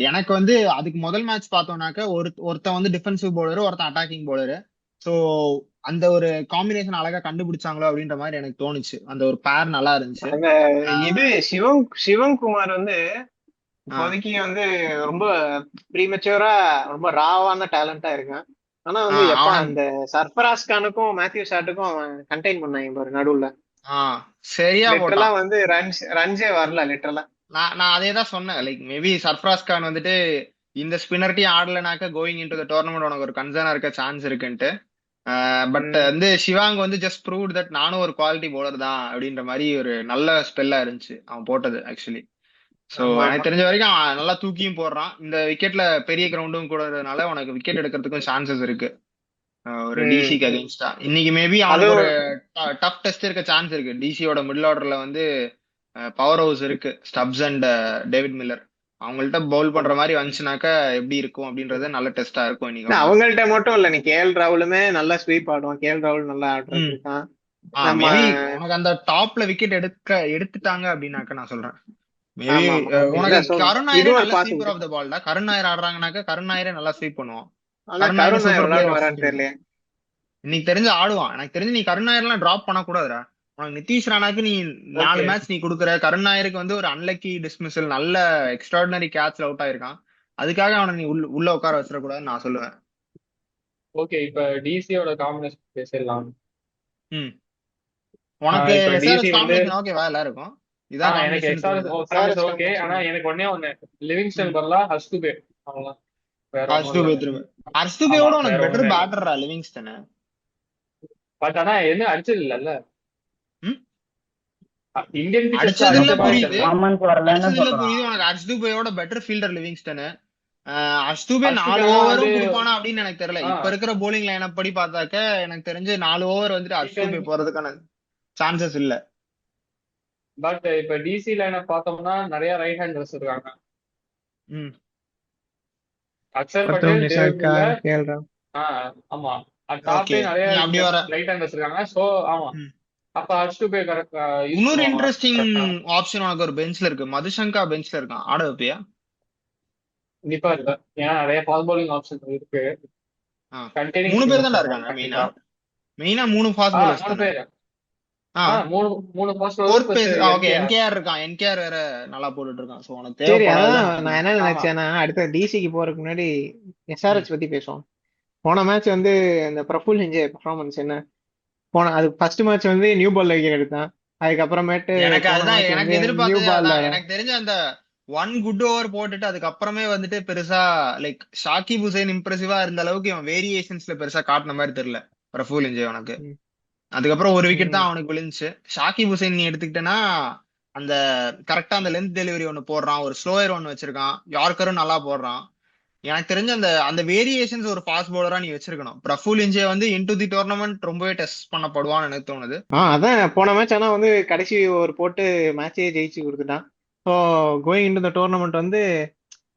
எனக்கு வந்து அதுக்கு முதல் மேட்ச் பார்த்தோம்னாக்க ஒருத்தன் வந்து டிஃபென்சிவ் பவுலரு, ஒருத்தன் அட்டாக்கிங் பவுலரு. ஸோ அந்த ஒரு காம்பினேஷன் அழகா கண்டுபிடிச்சாங்களோ அப்படின்ற மாதிரி எனக்கு தோணுச்சு. அந்த ஒரு பேர் நல்லா இருந்துச்சு. அந்த இது சிவங்குமார் வந்து இப்போதைக்கு வந்து ரொம்ப ப்ரீமெச்சூரா ரொம்ப ராவான டேலண்டா இருக்கான். ஆனா வந்து எப்ப அவன அந்த சர்ஃபராஸ் கானுக்கும் மேத்யூ ஷாட்டுக்கும் அவன் கண்டெயின் பண்ணாங்க பாரு நடுவுல. சரியா லிட்டரலா போட்டான். வந்து ரன்ஸே வரல லிட்டரலா. நான் அதே தான் சொன்னேன். லைக் மேபி சர்ஃப்ராஸ் கான் வந்துட்டு இந்த ஸ்பின்னர்ட்டையும் ஆடலைனாக்க கோயிங் இன்டு த டோர்னமெண்ட் உனக்கு ஒரு கன்சர்னா இருக்க சான்ஸ் இருக்குன்ட்டு. பட் வந்து சிவாங் வந்து ஜஸ்ட் ப்ரூவ் தட் நானும் ஒரு குவாலிட்டி பவுலர் தான் அப்படின்ற மாதிரி ஒரு நல்ல ஸ்பெல்லா இருந்துச்சு அவன் போட்டது ஆக்சுவலி. ஸோ ஆமா ஆமா. எனக்கு தெரிஞ்ச வரைக்கும் அவன் நல்லா தூக்கியும் போடுறான். இந்த விக்கெட்ல பெரிய கிரவுண்டும் கூடனால உனக்கு விக்கெட் எடுக்கிறதுக்கும் சான்சஸ் இருக்கு. ஒரு டிசிக்கு அகேன்ஸ்டா இன்னைக்கு மேபி அவனுக்கு ஒரு அதுவும் டஃப் டெஸ்ட் இருக்க சான்ஸ் இருக்கு. டிசியோட மிடில் ஆர்டர்ல வந்து பவர் ஹவுஸ் இருக்கு, ஸ்டப்ஸ் அண்ட் டேவிட் மில்லர். அவங்கள்ட்ட பவுல் பண்ற மாதிரி வந்துச்சுனாக்கா எப்படி இருக்கும் அப்படின்றது நல்ல டெஸ்டா இருக்கும் இன்னைக்கு. அவங்கள்ட்ட மட்டும் இல்ல, நீ கேஎல் ராகுலுமே நல்லா ஸ்வீப் ஆடுவான். கேஎல் ராகுல் நல்லா ஆடுறது இருக்கான். நம்ம மேபி உனக்கு அந்த டாப்ல விக்கெட் எடுத்துட்டாங்க அப்படின்னாக்க நான் சொல்றேன். மேபி உனக்கு கருண் நாயரே நல்ல ஸ்வீப்பர் ஆஃப் த பால்டா. கருண் நாயர் ஆடுறாங்கனாக்கா கருண் நாயரே நல்லா ஸ்வீப் பண்ணுவான். கருண் நாயர் சூப்பர் பிளேயர் தெரியல. இன்னைக்கு தெரிஞ்சு ஆடுவான். எனக்கு தெரிஞ்சு நீ கருண் நாயர் எல்லாம் டிராப் பண்ண கூடாதுடா. உனக்கு நிதிஷ் ராணாக்கு நீ 4 மேட்ச் நீ கொடுக்குற. கருண் நாயருக்கு வந்து ஒரு அன்லக்கி டிஸ்மிசல், நல்ல எக்ஸ்ட்ராடினரி கேட்ச்ல அவுட் ஆயிருக்கான். அதுக்காக அவனை நீ உள்ள உட்கார வச்சிடக்கூடாதுன்னு நான் சொல்லுவேன். ஓகே இப்ப டிசியோட காம்பினேஷன் பேசிடலாம். உனக்கு டிசி வந்து ஓகேவா எல்லாருக்கும்? இதான் எனக்கு எக்ஸ்ட்ரா ஓகே. ஆனா எனக்கு ஒண்ணு லிவிங்ஸ்டன் பதிலா ஹர்ஷ் டூபே. அவ்வளவுதான். ஹர்ஷ் டூபேவோட உனக்கு பெட்டர் பேட்டரா லிவிங்ஸ்டன். பட் ஆனா என்ன அடிச்சது இல்லல்ல இந்தியன் அடிச்சதுல புரியுது. புரியுது. உனக்கு ஹர்ஷ் டூபேயோட better fielder Livingstone. Harsh Dubey 4 ஓவரும் கொடுப்பானா அப்படின்னு எனக்கு தெரியல. இப்ப இருக்கிற போலிங் லைன் படி பார்த்தாக்க எனக்கு தெரிஞ்சு 4 ஓவர் வந்துட்டு ஹர்ஷ் டூபே போறதுக்கான சான்சஸ் இல்ல. பட் இப்ப டிசி லைனை பார்த்தோம்னா நிறைய ரைட் ஹேண்டர்ஸ் இருக்காங்க. ம் அக்ஷர் பத்தும் பட்டேல், டேவிட் நிஷாக்கா மில்லர். கேள்றா. ஆமா, ஓகே, டாப்லயே நிறைய நீ அப்படி வர. ரைட் ஹேண்டர்ஸ் இருக்காங்க. ஸோ ஆமா, ம். அப்ப ஹர்ஷ்டு பே கரெக்ட் யூஸ் இன்னொரு பண்ணுவாங்க இன்ட்ரெஸ்டிங் கரெக்டா. ஆப்ஷன் உனக்கு ஒரு பெஞ்ச்ல இருக்கு. மதுசங்கா பெஞ்ச்ல இருக்கான், ஆட வைப்பியா? கண்டிப்பா இருக்கு, ஏன்னா நிறைய ஃபாஸ்ட் பவுலிங் ஆப்ஷன் இருக்கு. ஆ. கண்டெய்னிங் 3 பேர் தான்டா ஸ்பின்னர்ஸ் இருக்காங்க மெயினா. கண்டிப்பா. மெயினா 3 ஃபாஸ்ட் பவுலர்ஸ் 3 தானே. பேர். ஆ மூணு மூணு fast bowler fourth plus pace. Okay, NKR. NKR இருக்கான். என்கேஆர் வேற நல்லா போட்டுட்டு இருக்கான். சோ உனக்கு சரி, தேவைப்படாதுதான் அதான் நான் நினைக்கிறேன். என்ன ஆமா. நினைச்சேன்னா அடுத்த டிசிக்கு போறதுக்கு முன்னாடி ம். எஸ்ஆர்ஹெச் பத்தி பேசுவோம். போன மேட்ச் வந்து இந்த பிரஃபுல் ஹிஞ்சே பெர்ஃபார்மன்ஸ் என்ன? அது ஃபர்ஸ்ட் மேட்ச் வந்து நியூ பால்ல விக்கெட் எடுத்தான். அதுக்கப்புறமேட்டு எனக்கு போன அதுதான் மேட்ச் எனக்கு வந்து நியூ எதிர்பார்த்ததே பால்ல. அதான். எனக்கு தெரிஞ்ச அந்த ஒன் குட் ஓவர் போட்டுட்டு அதுக்கப்புறமே வந்துட்டு பெருசா லைக் ஷாக்கிப் ஹுசைன் இம்ப்ரெசிவா இருந்த அளவுக்கு இவன் வேரியேஷன்ஸ்ல பெருசா காட்டின மாதிரி தெரியல பிரஃபுல் இன்ஜே உனக்கு. ம், அதுக்கப்புறம் ஒரு விக்கெட் தான் ம். அவனுக்கு விழுந்துச்சு. ஷாக்கிப் ஹுசைன் நீ எடுத்துக்கிட்டேன்னா அந்த கரெக்டா அந்த லென்த் டெலிவரி ஒன்னு போடுறான், ஒரு ஸ்லோயர் ஒன்னு வச்சிருக்கான், யார்க்கரும் நல்லா போடுறான். எனக்கு தெரிஞ்ச அந்த அந்த வேரியேஷன்ஸ் ஒரு ஃபாஸ்ட் பவுலரா நீ வச்சிருக்கணும். பிரஃபுல் இன்ஜே வந்து இன்டு தி டோர்னமெண்ட் ரொம்பவே டெஸ்ட் பண்ணப்படுவான்னு எனக்கு தோணுது. அதான் போன மேட்ச் ஆனா வந்து கடைசி ஒரு போட்டு மேட்சே ஜெயிச்சு கொடுத்துட்டான். So going into the tournament வந்து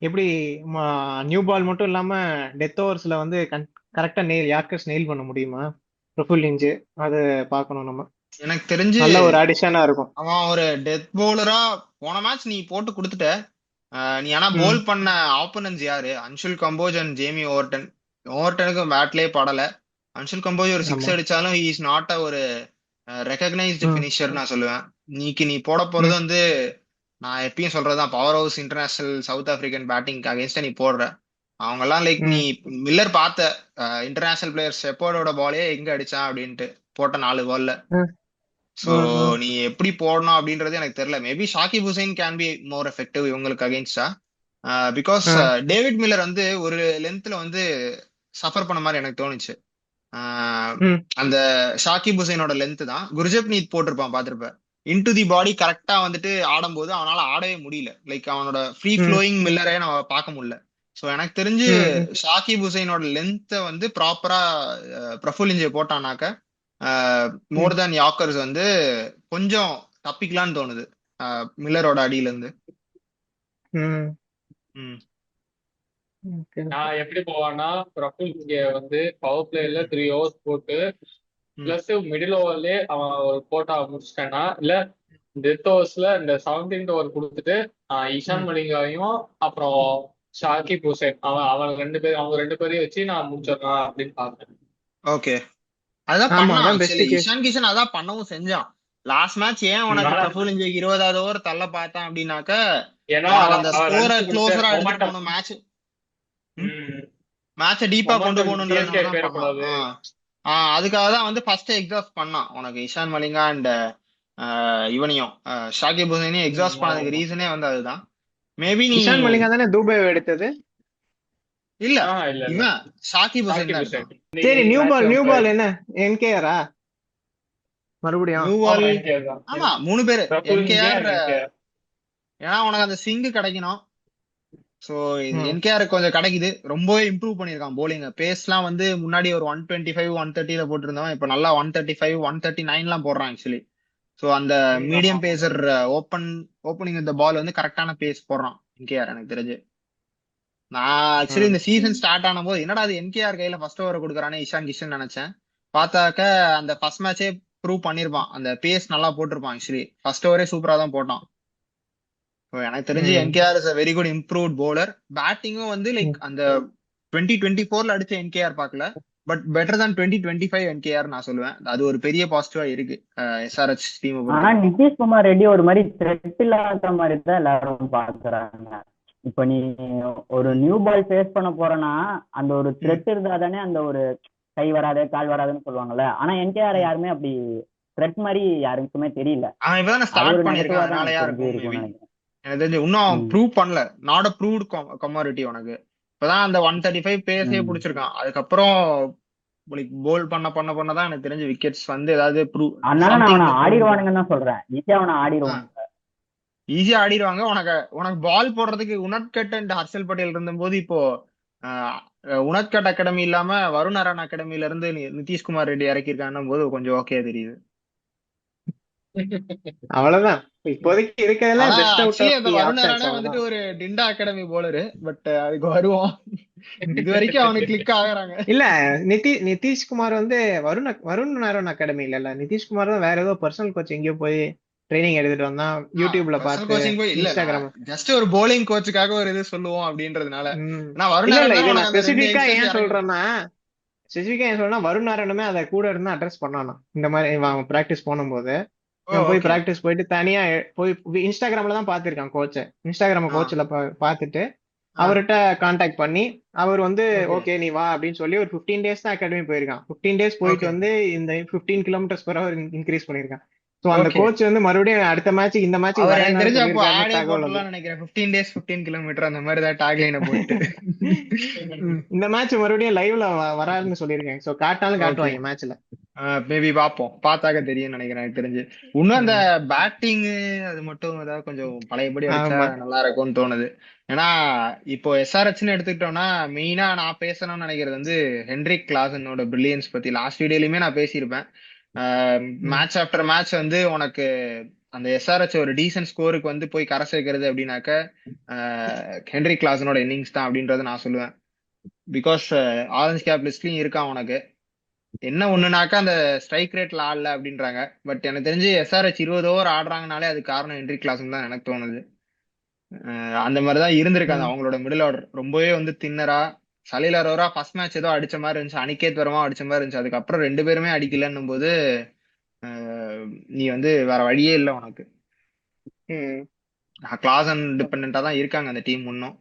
எப்படி நியூ பால் மட்டும் இல்லாம டெத் ஓவர்ஸ்ல வந்து கரெக்டா யார்கர்ஸ் நெயில் பண்ண முடியுமா பிரஃபுல் இன்ஜு? அதை பார்க்கணும் நம்ம. எனக்கு தெரிஞ்சு நல்ல ஒரு அடிஷனா இருக்கும். அவன் ஒரு டெத் பவுலரா போன மேட்ச் நீ போட்டு கொடுத்துட்ட. நீ ஆனா ம், போல் பண்ண ஆப்போனன்ஸ் யாரு? Anshul Kamboj and Jamie Overton. ஓவர்டனுக்கு பேட்லயே படல. அன்ஷுல் கம்போஜ் ஒரு ஆமா. 6 அடிச்சாலும் ஹி இஸ் நாட் ஒரு ரெகக்னைஸ்டு ம், ஃபினிஷர் நான் சொல்லுவேன். நீ போட போறது ம், வந்து நான் எப்பயும் சொல்றதுதான், powerhouse international south African batting அகேன்ஸ்டா நீ போடுற. அவங்க எல்லாம் லைக் நீ ம், மில்லர் பார்த்த இன்டர்நேஷனல் பிளேயர் ஷெப்பர்டோட பாலே எங்க அடிச்சான் அப்படின்ட்டு போட்ட 4 பால்ல. ம், சோ ம், ம், நீ எப்படி போடணும் அப்படின்றது எனக்கு தெரியல. Maybe Shakib Hussain can be more effective இவங்களுக்கு அகேன்ஸ்டா. பிகாஸ் ம், டேவிட் மில்லர் வந்து ஒரு லென்த்ல வந்து சஃபர் பண்ண மாதிரி எனக்கு தோணுச்சு. ம், அந்த ஷாக்கிப் ஹுசைனோட லென்த் தான் குர்ஜப்னீத் போட்டிருப்பான் பார்த்திருப்ப. இன்டு தி பாடி கரெக்டா வந்துட்டு ஆடும்போது அவனால ஆடவே முடியல. லைக் அவனோட ஃப்ரீ ம், ஃப்ளோயிங் மில்லரே நம்ம பார்க்க முடியல. ஸோ எனக்கு தெரிஞ்சு ம், ஷாக்கிப் ஹுசைனோட லென்த்தை வந்து ப்ராப்பரா பிரஃபுல் இன்ஜே போட்டானாக்க ம், மோர் தேன் யாக்கர்ஸ் வந்து கொஞ்சம் தப்பிக்கலாம்னு தோணுது மில்லரோட அடியில இருந்து. ம். ம். Okay, okay. நான் எப்படி போவேன்னா, பிரஃபுல் இங்க வந்து பவர் பிளேல 3 ஓவர்ஸ் போட்டு ம். பிளஸ் மிடில் ஓவர்லயே அவன் ஒரு போட்டா முடிச்சிட்டானா, இல்ல டெத் ஓவர்ஸ்ல இந்த 17th ஓவர் கொடுத்துட்டு இஷான் ம். மலிங்காவையும் அப்புறம் ஷாக்கிப் ஹுசைன் அவங்க ரெண்டு பேரையும் வச்சு நான் முடிச்சிடலாம் அப்படின்னு பார்த்தேன். ஓகே, அதான் ஆமா, பண்ணான் அதான் best actually. Case. Ishan Kishan அதான் பண்ணவும் செஞ்சான். லாஸ்ட் மேட்ச் ஏன் உனக்கு ஆனா, பிரஃபுல் இன்ஜேக்கு 20வது ஓவர் தள்ள பார்த்தான் அப்படின்னாக்க ஏன்னா உனக்கு அவன் அந்த அவன் ஸ்கோரை ரன்ஸ் கொடுத்து க்ளோஸரா எடுத்துட்டு மொமெண்டம். போகணும் மேட்சை டீப்பா கொண்டு மொமெண்டம் சிஎஸ்கே போகணுன்றதுனாலதான் பண்ணான். போயிடக்கூடாது. அதுக்காக தான் வந்து ஃபர்ஸ்ட் எக்ஸாஸ்ட் பண்ணான் உனக்கு இஷான் மலிங்கா அண்ட் இவனையும் ஷாகிப் ஹுசைனையும் எக்ஸாஸ்ட் பண்ணதுக்கு ரீசனே வந்து அதுதான். மேபி நீ இஷான் மலிங்கா தானே துபை எடுத்தது. இல்ல இல்ல இவன் ஷாகிப் ஹுசைன் ஷாக்கிப் தான் ஹுசைன் இருக்கான். சரி, நியூ மேட்ச் பால் அவுட் ஆயிடுச்சு. என்ன என்கேஆரா மறுபடியும்? நியூ ஆமா, பால். என்கேஆர் தான். ஆமா 3 பேரு பிரஃபுல் இங்கே என்கேஆர். என்கேஆர். ஏன்னா உனக்கு அந்த ஸ்விங் கிடைக்கணும். சோ ம், என்கேஆர் கொஞ்சம் கிடைக்குது. ரொம்பவே இம்ப்ரூவ் பண்ணிருக்கான் போலிங் பேஸ்லாம் வந்து முன்னாடி ஒரு 125 130 போட்டிருந்தவன் இப்ப நல்லா 135 139 எல்லாம் போடுறான் ஆக்சுவலி. சோ அந்த ஆமா. மீடியம் பேசர் ஓப்பனிங் இந்த பால் வந்து கரெக்டான பேஸ் போடுறான் என்கேஆர் எனக்கு தெரிஞ்சு. நான் ஆக்சுவலி ம், இந்த சீசன் ஸ்டார்ட் ஆன போது என்னடா அது என்கேஆர் கையில ஃபர்ஸ்ட் ஓவர் கொடுக்குறானே இஷான் கிஷன் நினைச்சேன். பார்த்தாக்க அந்த ஃபர்ஸ்ட் மேட்சே ப்ரூவ் பண்ணிருப்பான். அந்த பேஸ் நல்லா போட்டிருப்பான் ஆக்சுவலி. ஃபர்ஸ்ட் ஓவரே சூப்பரா தான் போட்டான். So எனக்கு தெரிஞ்சு ம், NKR is a very good improved bowler. பேட்டிங்கும் வந்து லைக் ம். அந்த 2024ல அடிச்ச என்கேஆர் பார்க்கல. பட் பெட்டர் தான் 2025 என்கேஆர் நான் சொல்லுவேன். அது ஒரு பெரிய பாசிட்டிவா இருக்கு எஸ்ஆர்ஹெச் டீமை ஆனா பொறுத்தவரைக்கும். நிதிஷ்குமார் ரெட்டி ஒரு மாதிரி த்ரெட் இல்லாத மாதிரி தான் எல்லாரும் பாக்குறாங்க. இப்ப நீ ஒரு நியூ பால் ஃபேஸ் பண்ண போறனா அந்த ஒரு ம். த்ரெட் இருந்தா தானே அந்த ஒரு கை வராது கால் வராதுன்னு சொல்லுவாங்கல்ல. ஆனா என்கேஆர் ம். யாருமே அப்படி த்ரெட் மாதிரி யாருக்குமே தெரியல. அவன் இப்பதான் அது ஸ்டார்ட் ஒரு பண்ணிருக்கான், நெகட்டிவா தான் அதனாலயா எனக்கு தெரிஞ்சு இருக்கும் மேபி. இருக்கும்னு நினைக்கிறேன். எனக்கு தெரிஞ்சு இன்னும் ம், ப்ரூவ் பண்ணல. நாட் அ ப்ரூவ்ட் கமாடிட்டி உனக்கு. இப்பதான் அந்த 135 பேஸே ம். பிடிச்சிருக்கான். அதுக்கப்புறம் போல் பண்ணதான் எனக்கு தெரிஞ்ச விக்கெட்ஸ் வந்து ஏதாவது ப்ரூவ் அதனால நான் சம்திங் அவனை ப்ரூவ். ஆடிடுவானுங்கன்னு தான் சொல்றேன். ஈஸியா அவனை ஆடிடுவானுங்க. ஈஸியா ஆடிடுவாங்க. உனக்கு பால் போடுறதுக்கு உனத்கட் அண்ட் ஹர்ஷல் பட்டேல் இருந்தபோது இப்போ உனத்கட் அகாடமி இல்லாம வருண் அரன் அகாடமில இருந்து நிதிஷ்குமார் ரெட்டி இறக்கியிருக்காங்க போது கொஞ்சம் ஓகே தெரியுது. அவ்வளவுதான் இப்போதைக்கு இருக்கிறதுல ஆனா பெஸ்ட் அவுட் ஆக்சுவலி ஆஃப் அந்த தி வருண் ஆப்ஷன்ஸ் நாராயணன் வந்துட்டு அவ்வளவுதான். ஒரு டிண்டா அகாடமி போலரு, பட் அதுக்கு வருவோம். இது வரைக்கும் அவனுக்கு கிளிக் ஆகுறாங்க. இல்ல நிதிஷ்குமார் வந்து வருண் நாராயண் அகாடமி இல்ல, நிதிஷ்குமார் தான் வேற ஏதோ பர்சனல் கோச் எங்கேயோ போய் ட்ரைனிங் எடுத்துட்டு வந்தான், யூடியூப்ல பர்சனல் பார்த்து கோச்சிங் போய் இல்ல, நான் இன்ஸ்டாகிராம். ஜஸ்ட் ஒரு bowling கோச்சுக்காக ஒரு இது சொல்லுவோம் அப்படின்றதுனால. ம். ஆனா வருண் இல்ல நாராயணன் தானே இது நான் உனக்கு அந்த 2 ஸ்பெசிபிக்கா யங்ஸ்டர்ஸ் ஏன் இறங்கி. சொல்றேன்னா வருண் நாராயணுமே அதை கூட இருந்து அட்ரஸ் பண்ணானா, இந்த மாதிரி இவன் பிராக்டிஸ் பண்ணும்போது இவன் போய் ஓகே. பிராக்டிஸ் போயிட்டு தனியா போய் இன்ஸ்டாகிராம்ல தான் பார்த்திருக்கான் கோச்சை. இன்ஸ்டாகிராம கோச்சில் பார்த்துட்டு அவர்கிட்ட கான்டாக்ட் பண்ணி அவர் வந்து ஓகே ஓகே நீ வா அப்படின்னு சொல்லி ஒரு 15 டேஸ் தான் அகாடமி போயிருக்கான். 15 டேஸ் போயிட்டு ஓகே வந்து இந்த 15 கிலோமீட்டர்ஸ் பெர் ஹவர் இன்க்ரீஸ் பண்ணிருக்கான். ஸோ அந்த ஓகே. கோச் வந்து மறுபடியும் அடுத்த மேட்ச் இந்த மேட்ச்சுக்கு அவர் எனக்கு வரேன்னு தெரிஞ்சு அப்போ சொல்லியிருக்காருன்னு ஆடே தகவல் வந்து. போட்டுலாம் நினைக்கிறேன், 15 days 15 கிலோமீட்டர் அந்த மாதிரி தான் டாக்லைனை போட்டு. இந்த மேட்ச் மறுபடியும் லைவ்ல வராருன்னு சொல்லியிருக்காங்க. ஸோ காட்டாலும் ஓகே, காட்டுவாங்க மேட்ச்ல. மேபி பார்ப்போம், பார்த்தாக்க தெரியும் நினைக்கிறேன் எனக்கு தெரிஞ்சு. இன்னும் அந்த பேட்டிங் அது மட்டும் ஏதாவது கொஞ்சம் பழையபடி அடிச்சா ஆமா. நல்லா இருக்கும்னு தோணுது. ஏன்னா இப்போ எஸ்ஆர்ஹெச்னு எடுத்துக்கிட்டோம்னா மெயினா நான் பேசணும்னு நினைக்கிறது வந்து ஹென்ரிக் கிளாசனோட பிரில்லியன்ஸ் பத்தி. லாஸ்ட் வீடியோலயுமே நான் பேசியிருப்பேன். மேட்ச் ஆஃப்டர் மேட்ச் வந்து உனக்கு அந்த எஸ்ஆர்ஹெச் ஒரு டீசன்ட் ஸ்கோருக்கு வந்து போய் கரை சேர்க்கிறது அப்படின்னாக்க ஹென்ரிக் கிளாசனோட இன்னிங்ஸ் தான் அப்படின்றத நான் சொல்லுவேன். பிகாஸ் ஆரஞ்ச் கேப் லிஸ்ட்லயும் இருக்கான் உனக்கு. என்ன ஒண்ணுனாக்கா அந்த ஸ்ட்ரைக் ரேட்ல ஆடல அப்படின்றாங்க. பட் எனக்கு தெரிஞ்சு எஸ்ஆர்ஹெச் 20 ஓவர் ஆடுறாங்கனாலே அது காரணம் ஹென்ரிக் கிளாசன் தான் எனக்கு தோணுது. அந்த மாதிரிதான் இருந்திருக்காங்க அவங்களோட மிடில் ஆர்டர். ரொம்பவே வந்து தின்னரா சலீல் அரோரா ஃபர்ஸ்ட் மேட்ச் ஏதோ அடிச்ச மாதிரி இருந்துச்சு, அனிகேத் வர்மா அடிச்ச மாதிரி இருந்துச்சு. அதுக்கப்புறம் 2 பேருமே அடிக்கலன்னும் போது நீ வந்து வேற வழியே இல்லை உனக்கு. கிளாசன் டிபெண்டா தான் இருக்காங்க அந்த டீம் இன்னும்.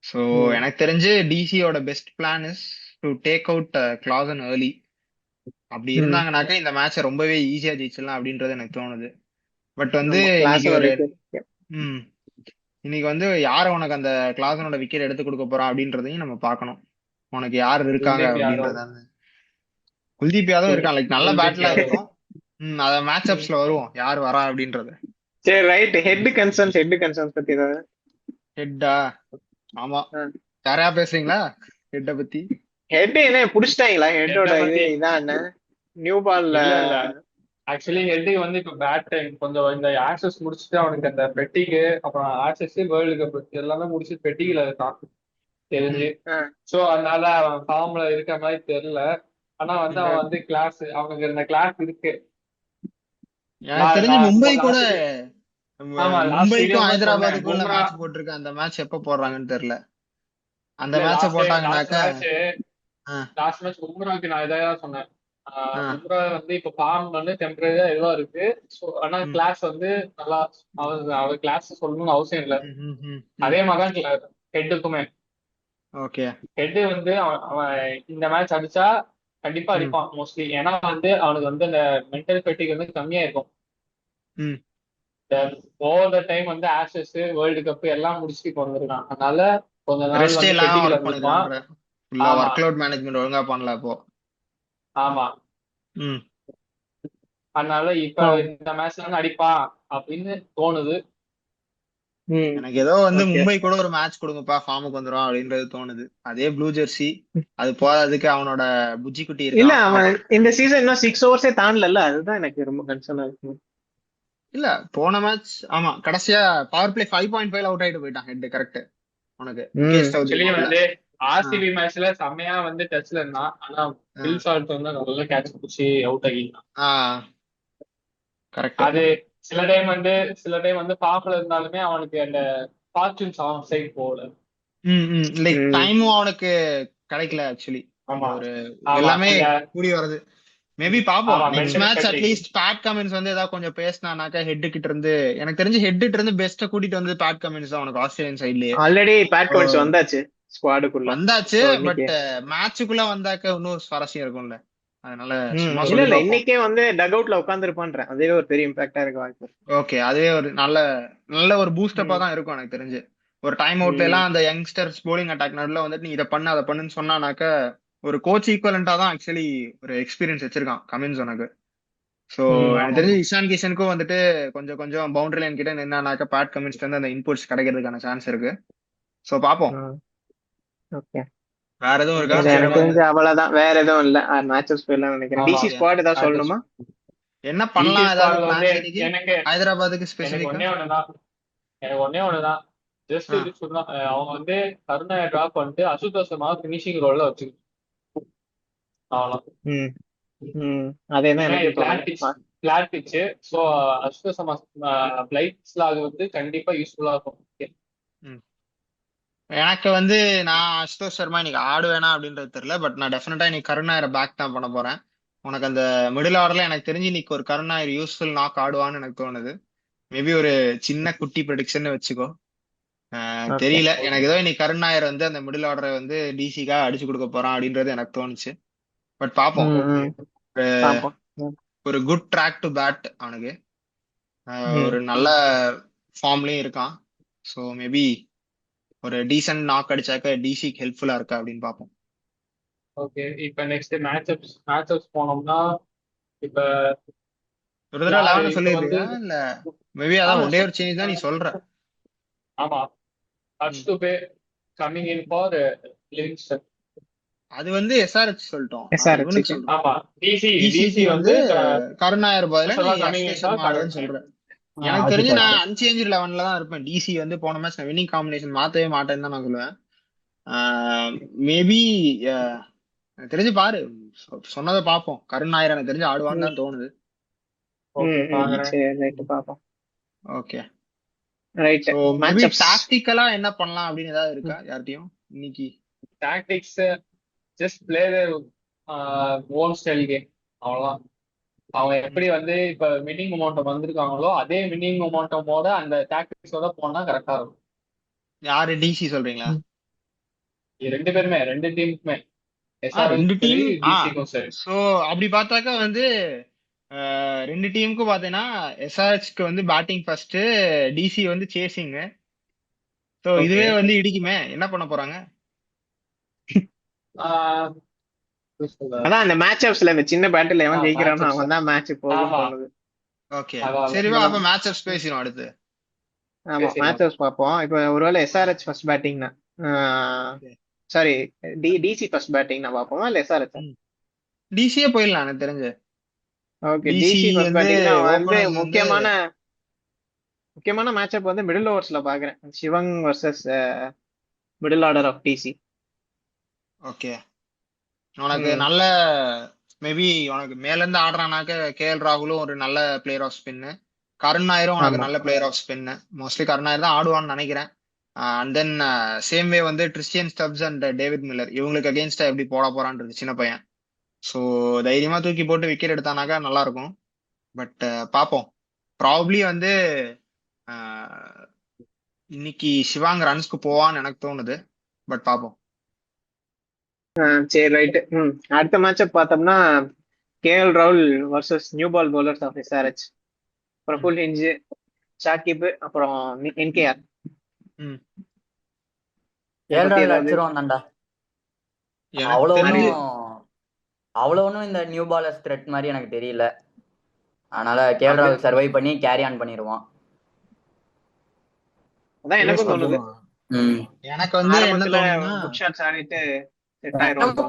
ஸோ எனக்கு தெரிஞ்சு டிசியோட best plan is to take out Klaasen early. அப்படி இருந்தாங்கனாக்கா இந்த மேட்சை ரொம்பவே ஈஸியா ஜெயிச்சிடலாம் அப்படின்றது எனக்கு தோணுது. பட் வந்து இன்னைக்கு ஒரு இன்னைக்கு வந்து யாரு உனக்கு அந்த கிளாசனோட விக்கெட் எடுத்து கொடுக்க போறான் அப்படின்றதையும் நம்ம பார்க்கணும். உனக்கு யாரு இருக்காங்க அப்படின்றத. குல்தீப் யாதவ் இருக்கான், லைக் நல்ல பேட்ல இருக்கும். அத மேட்ச் அப்ஸ்ல வருவோம் யார் வரா அப்படின்றது. சரி ரைட். ஹெட் கன்சர்ன்ஸ் பத்தி ஏதாவது? ஹெட்டா? ஆமா, யாரையா பேசுறீங்களா ஹெட்ட பத்தி? ஹெட் என்ன புடிச்சிட்டாங்களா? ஹெட்டோட இது இதான் என்ன நியூ பால்ல? ஆக்சுவலி ஹெட்டுக்கு வந்து இப்ப பேட் டைம் கொஞ்சம் இந்த ஆக்சஸ் முடிச்சுட்டு அவனுக்கு அந்த பெட்டிக்கு அப்புறம் ஆக்சஸ் வேர்ல்டு கப் எல்லாமே முடிச்சு பெட்டியில இருக்கான் தெரிஞ்சு. சோ அதனால அவன் ஃபார்ம்ல இருக்க மாதிரி தெரியல. ஆனா வந்து அவன் வந்து கிளாஸ், அவனுக்கு இந்த கிளாஸ் இருக்கு. எனக்கு தெரிஞ்சு மும்பை கூட, மும்பைக்கும் ஹைதராபாத்துக்கும் மேட்ச் போட்டிருக்க. அந்த மேட்ச் எப்ப போடுறாங்கன்னு தெரியல. அந்த மேட்ச போட்டாங்கன்னாக்கா லாஸ்ட் மேட்ச் பும்ராவுக்கு நான் இதான் சொன்னேன். பும்ரா வந்து இப்ப ஃபார்ம் வந்து டெம்பரரியா ஏதோ இருக்கு. ஆனா கிளாஸ் வந்து நல்லா அவர் கிளாஸ் சொல்லணும்னு அவசியம் இல்லை. அதே மாதிரிதான் ஹெட்டுக்குமே. ஓகே, ஹெட் வந்து அவன் இந்த மேட்ச் அடிச்சா கண்டிப்பா அடிப்பான் மோஸ்ட்லி. ஏன்னா வந்து அவனுக்கு வந்து அந்த மென்டல் ஃபெட்டிக் வந்து கம்மியா இருக்கும். ஓவர் த டைம் வந்து ஆஷஸ் வேர்ல்டு கப் எல்லாம் முடிச்சுட்டு இப்போ வந்திருக்கான். அதனால கொஞ்ச நாள் ஒர்க் லோட் மேனேஜ்மெண்ட் ஒழுங்கா பண்ணல அப்போ. ஆமா, அதனால இப்ப இந்த மேட்ச்ல வந்து அடிப்பான் அப்படின்னு தோணுது எனக்கு. ஏதோ வந்து மும்பை கூட ஒரு மேட்ச் கொடுங்கப்பா ஃபார்முக்கு வந்துரும் அப்படின்றது தோணுது. அதே ப்ளூ ஜெர்சி அது போறதுக்கு அவனோட புஜ்ஜி குட்டி இருக்கு. இல்ல அவன் இந்த சீசன் இன்னும் 6 ஓவர்ஸே தாண்டல. அதுதான் எனக்கு ரொம்ப கன்சர்னா இருக்கு. இல்ல போன மேட்ச் ஆமா கடைசியா பவர் பிளே 5.5 அவுட் ஆயிட்டு போயிட்டான் ஹெட். கரெக்ட் உனக்கு. வந்து ஆர்சிபி மேட்ச்ல செம்மையா வந்து டச்ல இருந்தான். ஆனா பில் ஷாட் வந்து நல்ல கேட்ச் பிடிச்சி அவுட் ஆகிட்டான். கரெக்ட். அது சில டைம் வந்து ஃபார்ம்ல இருந்தாலுமே அவனுக்கு அந்த ஃபார்ச்சூன்ஸ் அவன் சைடு போகல. லைக் டைமும் அவனுக்கு கிடைக்கல ஆக்சுவலி. ஒரு எல்லாமே கூடி வருது. மேபி பாப்போம் next match at least Pat Cummins வந்து ஏதாவது கொஞ்சம் பேசினானாக்கா ஹெட் கிட்ட இருந்து. எனக்கு தெரிஞ்சு ஹெட் கிட்ட இருந்து பெஸ்ட்டா கூட்டிட்டு வந்து பேட் கமின்ஸ் தான் அவனுக்கு ஆஸ்திரேலியன் சைட்லயே. ஆல்ரெடி பேட் கமின்ஸ் வந்தாச்சு ஸ்குவாடுக்குள்ள வந்தாச்சு. பட் மேட்சுக்குள்ள வந்தாக்க இன்னும் சுவாரஸ்யம் இருக்கும்ல. அதனால இல்ல இன்னைக்கே வந்து டக் அவுட்ல உட்கார்ந்துருப்பான்றேன். அதுவே ஒரு பெரிய இம்பாக்டா இருக்க வாய்ப்பு. ஓகே, அதுவே ஒரு நல்ல ஒரு பூஸ்டப்பா தான் இருக்கும் எனக்கு தெரிஞ்சு. ஒரு டைம் அவுட்ல எல்லாம் அந்த யங்ஸ்டர்ஸ் போலிங் அட்டாக் நடுல வந்துட்டு நீ இதை பண்ணு அதை பண்ணுன்னு சொன்னானாக்க ஒரு கோச் ஈக்குவலண்டா தான் ஆக்சுவலி ஒரு எக்ஸ்பீரியன்ஸ் வச்சிருக்கான் கமின்ஸ் உனக்கு. சோ எனக்கு தெரிஞ்சு இஷான் கிஷனுக்கும் வந்துட்டு கொஞ்சம் கொஞ்சம் பவுண்டரி லைன் கிட்ட நின்னானாக்க பேட் கமின்ஸ் வந்து அந்த இன்புட்ஸ் கிடைக்கிறதுக்கான சான்ஸ் இருக்கு. சோ பாப்போம். ஓகே, வேற எதுவும் இருக்கா? எனக்கு தெரிஞ்சு அவ்வளவுதான், வேற எதுவும் இல்ல. மேட்சஸ் போயிடலாம் நினைக்கிறேன். டிசி ஸ்குவாட் ஏதாவது சொல்லணுமா? என்ன டிசி பண்ணலாம், ஏதாவது ஸ்குவாட்ல வந்து பிளான்ஸ் இன்னைக்கு எனக்கு ஹைதராபாத்துக்கு எனக்கு ஸ்பெசிஃபிக்கா? ஒன்னே ஒண்ணுதான் எனக்கு ஒன்னே ஒண்ணுதான் ஜஸ்ட் ஆ இது சொன்னா அவங்க வந்து கருணாயை டிராப் பண்ணிட்டு அசுதோஷ் சர்மா ஃபினிஷிங் ரோல்ல வச்சுக்கணும். அவ்வளவுதான். ம் ம் அதேதான் ஏன்னா இது எனக்கும் பிளாட் தோணுது. பிச் பிளாட் பிச்சு. ஸோ அசுதோஷ் சர்மா பிளைட்ஸ்ல அது வந்து கண்டிப்பா யூஸ்ஃபுல்லா இருக்கும். ம். எனக்கு வந்து நான் அசுதோஷ் சர்மா இன்னைக்கு ஆடுவேனா அப்படின்றது தெரியல, பட் நான் டெஃபினட்டா இன்னைக்கு கருணாயரை பேக் தான் பண்ண போறேன். உனக்கு அந்த மிடில் ஆர்டர்ல எனக்கு தெரிஞ்சு இன்னைக்கு ஒரு கருணாயர் யூஸ்ஃபுல் நாக் ஆடுவான்னு எனக்கு தோணுது. மேபி ஒரு சின்ன குட்டி ப்ரெடிக்ஷன் வச்சுக்கோ. ஓகே. தெரியல, ஓகே. எனக்கு ஏதோ இன்னைக்கு கருணாயர் வந்து அந்த மிடில் ஆர்டரை வந்து டிசிக்கா அடிச்சு கொடுக்க போறான் அப்படின்றது எனக்கு தோணுச்சு. பட் பாப்போம். ம் ஓகே. ம் பார்ப்போம். ம் ஒரு குட் ட்ராக் டு பேட் அவனுக்கு. ம் ஒரு நல்ல ஃபார்ம்லயும் இருக்கான். ஸோ மேபி ஒரு டீசென்ட் நாக் அடிச்சாக்க டிசிக்கு ஹெல்ப்ஃபுல்லா இருக்கா அப்படின்னு பார்ப்போம். ஓகே. இப்ப நெக்ஸ்ட் மேட்சப்ஸ் போனோம்னா இப்ப ஒரு தடவை யாரு 11 இப்ப வந்து சொல்லிடுறியா இல்ல? மேபி அதான் ஒரே ஒரு சேஞ்ச் தான் நீ சொ- சொல்ற. ஆமா, ம். அட்ஸ்டுபே கம்மிங் இன் ஃபார் லிவிங்ஸ்டன். அது வந்து எஸ்ஆர்ஹெச் சொல்லிட்டோம், நான் இவனுக்கு எஸ்ஆர்ஹெச்சுக்கு. சொல்றேன். ஆமா, டிசி டிசிக்கு வந்து வந்து கருணாயர் பதிலா நீ coming in Ashutosh for Sharma ஆடுவேன்னு கருண். சொல்ற. எனக்கு அது தெரிஞ்சு நான் கரெக்ட். அன்சேஞ்ச் 11ல தான் இருப்பேன். டிசி வந்து போன மேட்ச் நான் வின்னிங் காம்பினேஷன் மாத்தவே மாட்டேன்னு தான் நான் சொல்லுவேன். மேபி எனக்கு தெரிஞ்சு பாரு, சொன்னதை பார்ப்போம். கருணாயர் எனக்கு தெரிஞ்சு ஆடுவான்னு ம் தான் தோணுது. ஓகே, ம் பாக்குறேன். சரி ரைட்டு பார்ப்போம். Okay. Right. So maybe matchups. டாக்டிக்கலா என்ன பண்ணலாம் அப்படின்னு ஏதாவது இருக்கா யார்ட்டையும் இன்னைக்கு? Tactics just play own style game, அவ்வளவுதான். அவங்க எப்படி வந்து இப்ப வின்னிங் மொமெண்டம் வந்திருக்காங்களோ அதே வின்னிங் மொமெண்டமோட அந்த டாக்டிக்ஸோட போனா கரெக்டா இருக்கும். யாரு, டிசி சொல்றீங்களா? இது ரெண்டு பேருமே, ரெண்டு டீமுக்குமே, ரெண்டு எஸ்ஆர்எச் சரி டீம். டிசிக்கும் சரி. ஸோ அப்படி பார்த்தாக்கா வந்து ரெண்டு டீமுக்கும் பார்த்தீங்கன்னா எஸ்ஆர்ஹெச்க்கு வந்து பேட்டிங் ஃபர்ஸ்ட், டிசி வந்து சேசிங். So okay. இதுவே வந்து இடிக்குமே, என்ன பண்ண போறாங்க? அதான் அந்த மேட்சப்ஸ்ல இந்த சின்ன பேட்டில் எவன் ஜெயிக்கிறானோ மேட்சப்ஸ். அவன் தான் மேட்ச் போகும்னு ஆமா, தோணுது. ஓகே அதான் சரிவா, அப்ப மேட்சப்ஸ் பேசிடும் அடுத்து. ஆமா பேசிடலாம். மேட்சப்ஸ் பார்ப்போம். இப்போ ஒருவேளை எஸ்ஆர்ஹெச் ஃபர்ஸ்ட் பேட்டிங்னா, சாரி டிசி ஃபர்ஸ்ட் பேட்டிங்னா பார்ப்போமா இல்ல எஸ்ஆர்ஹெச்? டிசியே போயிடலாம் எனக்கு தெரிஞ்சு. ஓகே, டிசி டிசி ஃபர்ஸ்ட் வந்து பேட்டிங்னா வந்து ஓபனர்ஸ் வந்து முக்கியமான மேட்சப் வந்து மிடில் ஓவர்ஸ்ல பாக்குறேன். Shivang versus middle order of DC. Okay. உனக்கு நல்ல மேபி உனக்கு மேல இருந்து ஆடுறானாக்க கேஎல் ராகுலும் ஒரு நல்ல பிளேயர் ஆஃப் ஸ்பின், கருண் நாயரும் உனக்கு ஆமா. நல்ல பிளேயர் ஆஃப் ஸ்பின். மோஸ்ட்லி கருண் நாயர் தான் ஆடுவான்னு நினைக்கிறேன். அண்ட் தென் சேம் வே வந்து Christian stuffs and David Miller இவங்களுக்கு அகேன்ஸ்டா எப்படி போட போறான்னு இருக்கு சின்ன பையன். ஸோ தைரியமா தூக்கி போட்டு விக்கெட் எடுத்தானாக்கா நல்லா இருக்கும். பட் பார்ப்போம். ப்ராபப்ளி வந்து இன்னைக்கு சிவாங் ரன்ஸ்க்கு போவான்னு எனக்கு தோணுது. பட் பார்ப்போம். சரி ரைட்டு. அடுத்த மேட்சப் பார்த்தோம்னா கேஎல் ராகுல் versus new ball bowlers of SRH. Praful Hinge, Shakib, அப்புறம் என்கேஆர். அடிச்சிருவான் தான்டா. அவ்வளோ ஒன்றும் இந்த நியூ பாலர்ஸ் த்ரெட் மாதிரி எனக்கு தெரியல. அதனால கேஎல் ராகுல் சர்வை பண்ணி கேரி ஆன் பண்ணிடுவான். அதான் எனக்கும் தோணுது. எனக்கு வந்து என்ன தோணுதுன்னா குட் ஷாட்ஸ் ஆடிட்டு செட்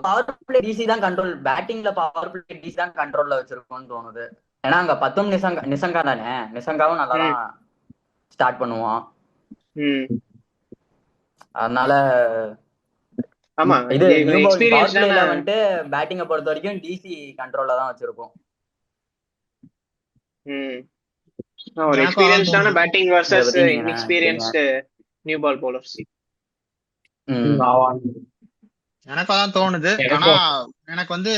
பவர் பிளே டிசி தான் கண்ட்ரோல், பேட்டிங்ல பவர் பிளே டிசி தான் கண்ட்ரோல்ல வச்சிருக்கோம்னு தோணுது. ஏன்னா அங்க 10 நிசங்கா தானே, நிசங்காவும் நல்லா தான் ஸ்டார்ட் பண்ணுவான். அதனால ஆமா, இது நியூ பால் பவர் பிளேல வந்துட்டு பேட்டிங்கை பொறுத்த வரைக்கும் டிசி கண்ட்ரோல்ல தான் வச்சிருக்கோம். ஒரு எக்ஸ்பீரியன்ஸ்டான batting versus inexperienced new ball bowlers. எனக்கு அதான் தோணுது. ஆனா எனக்கு வந்து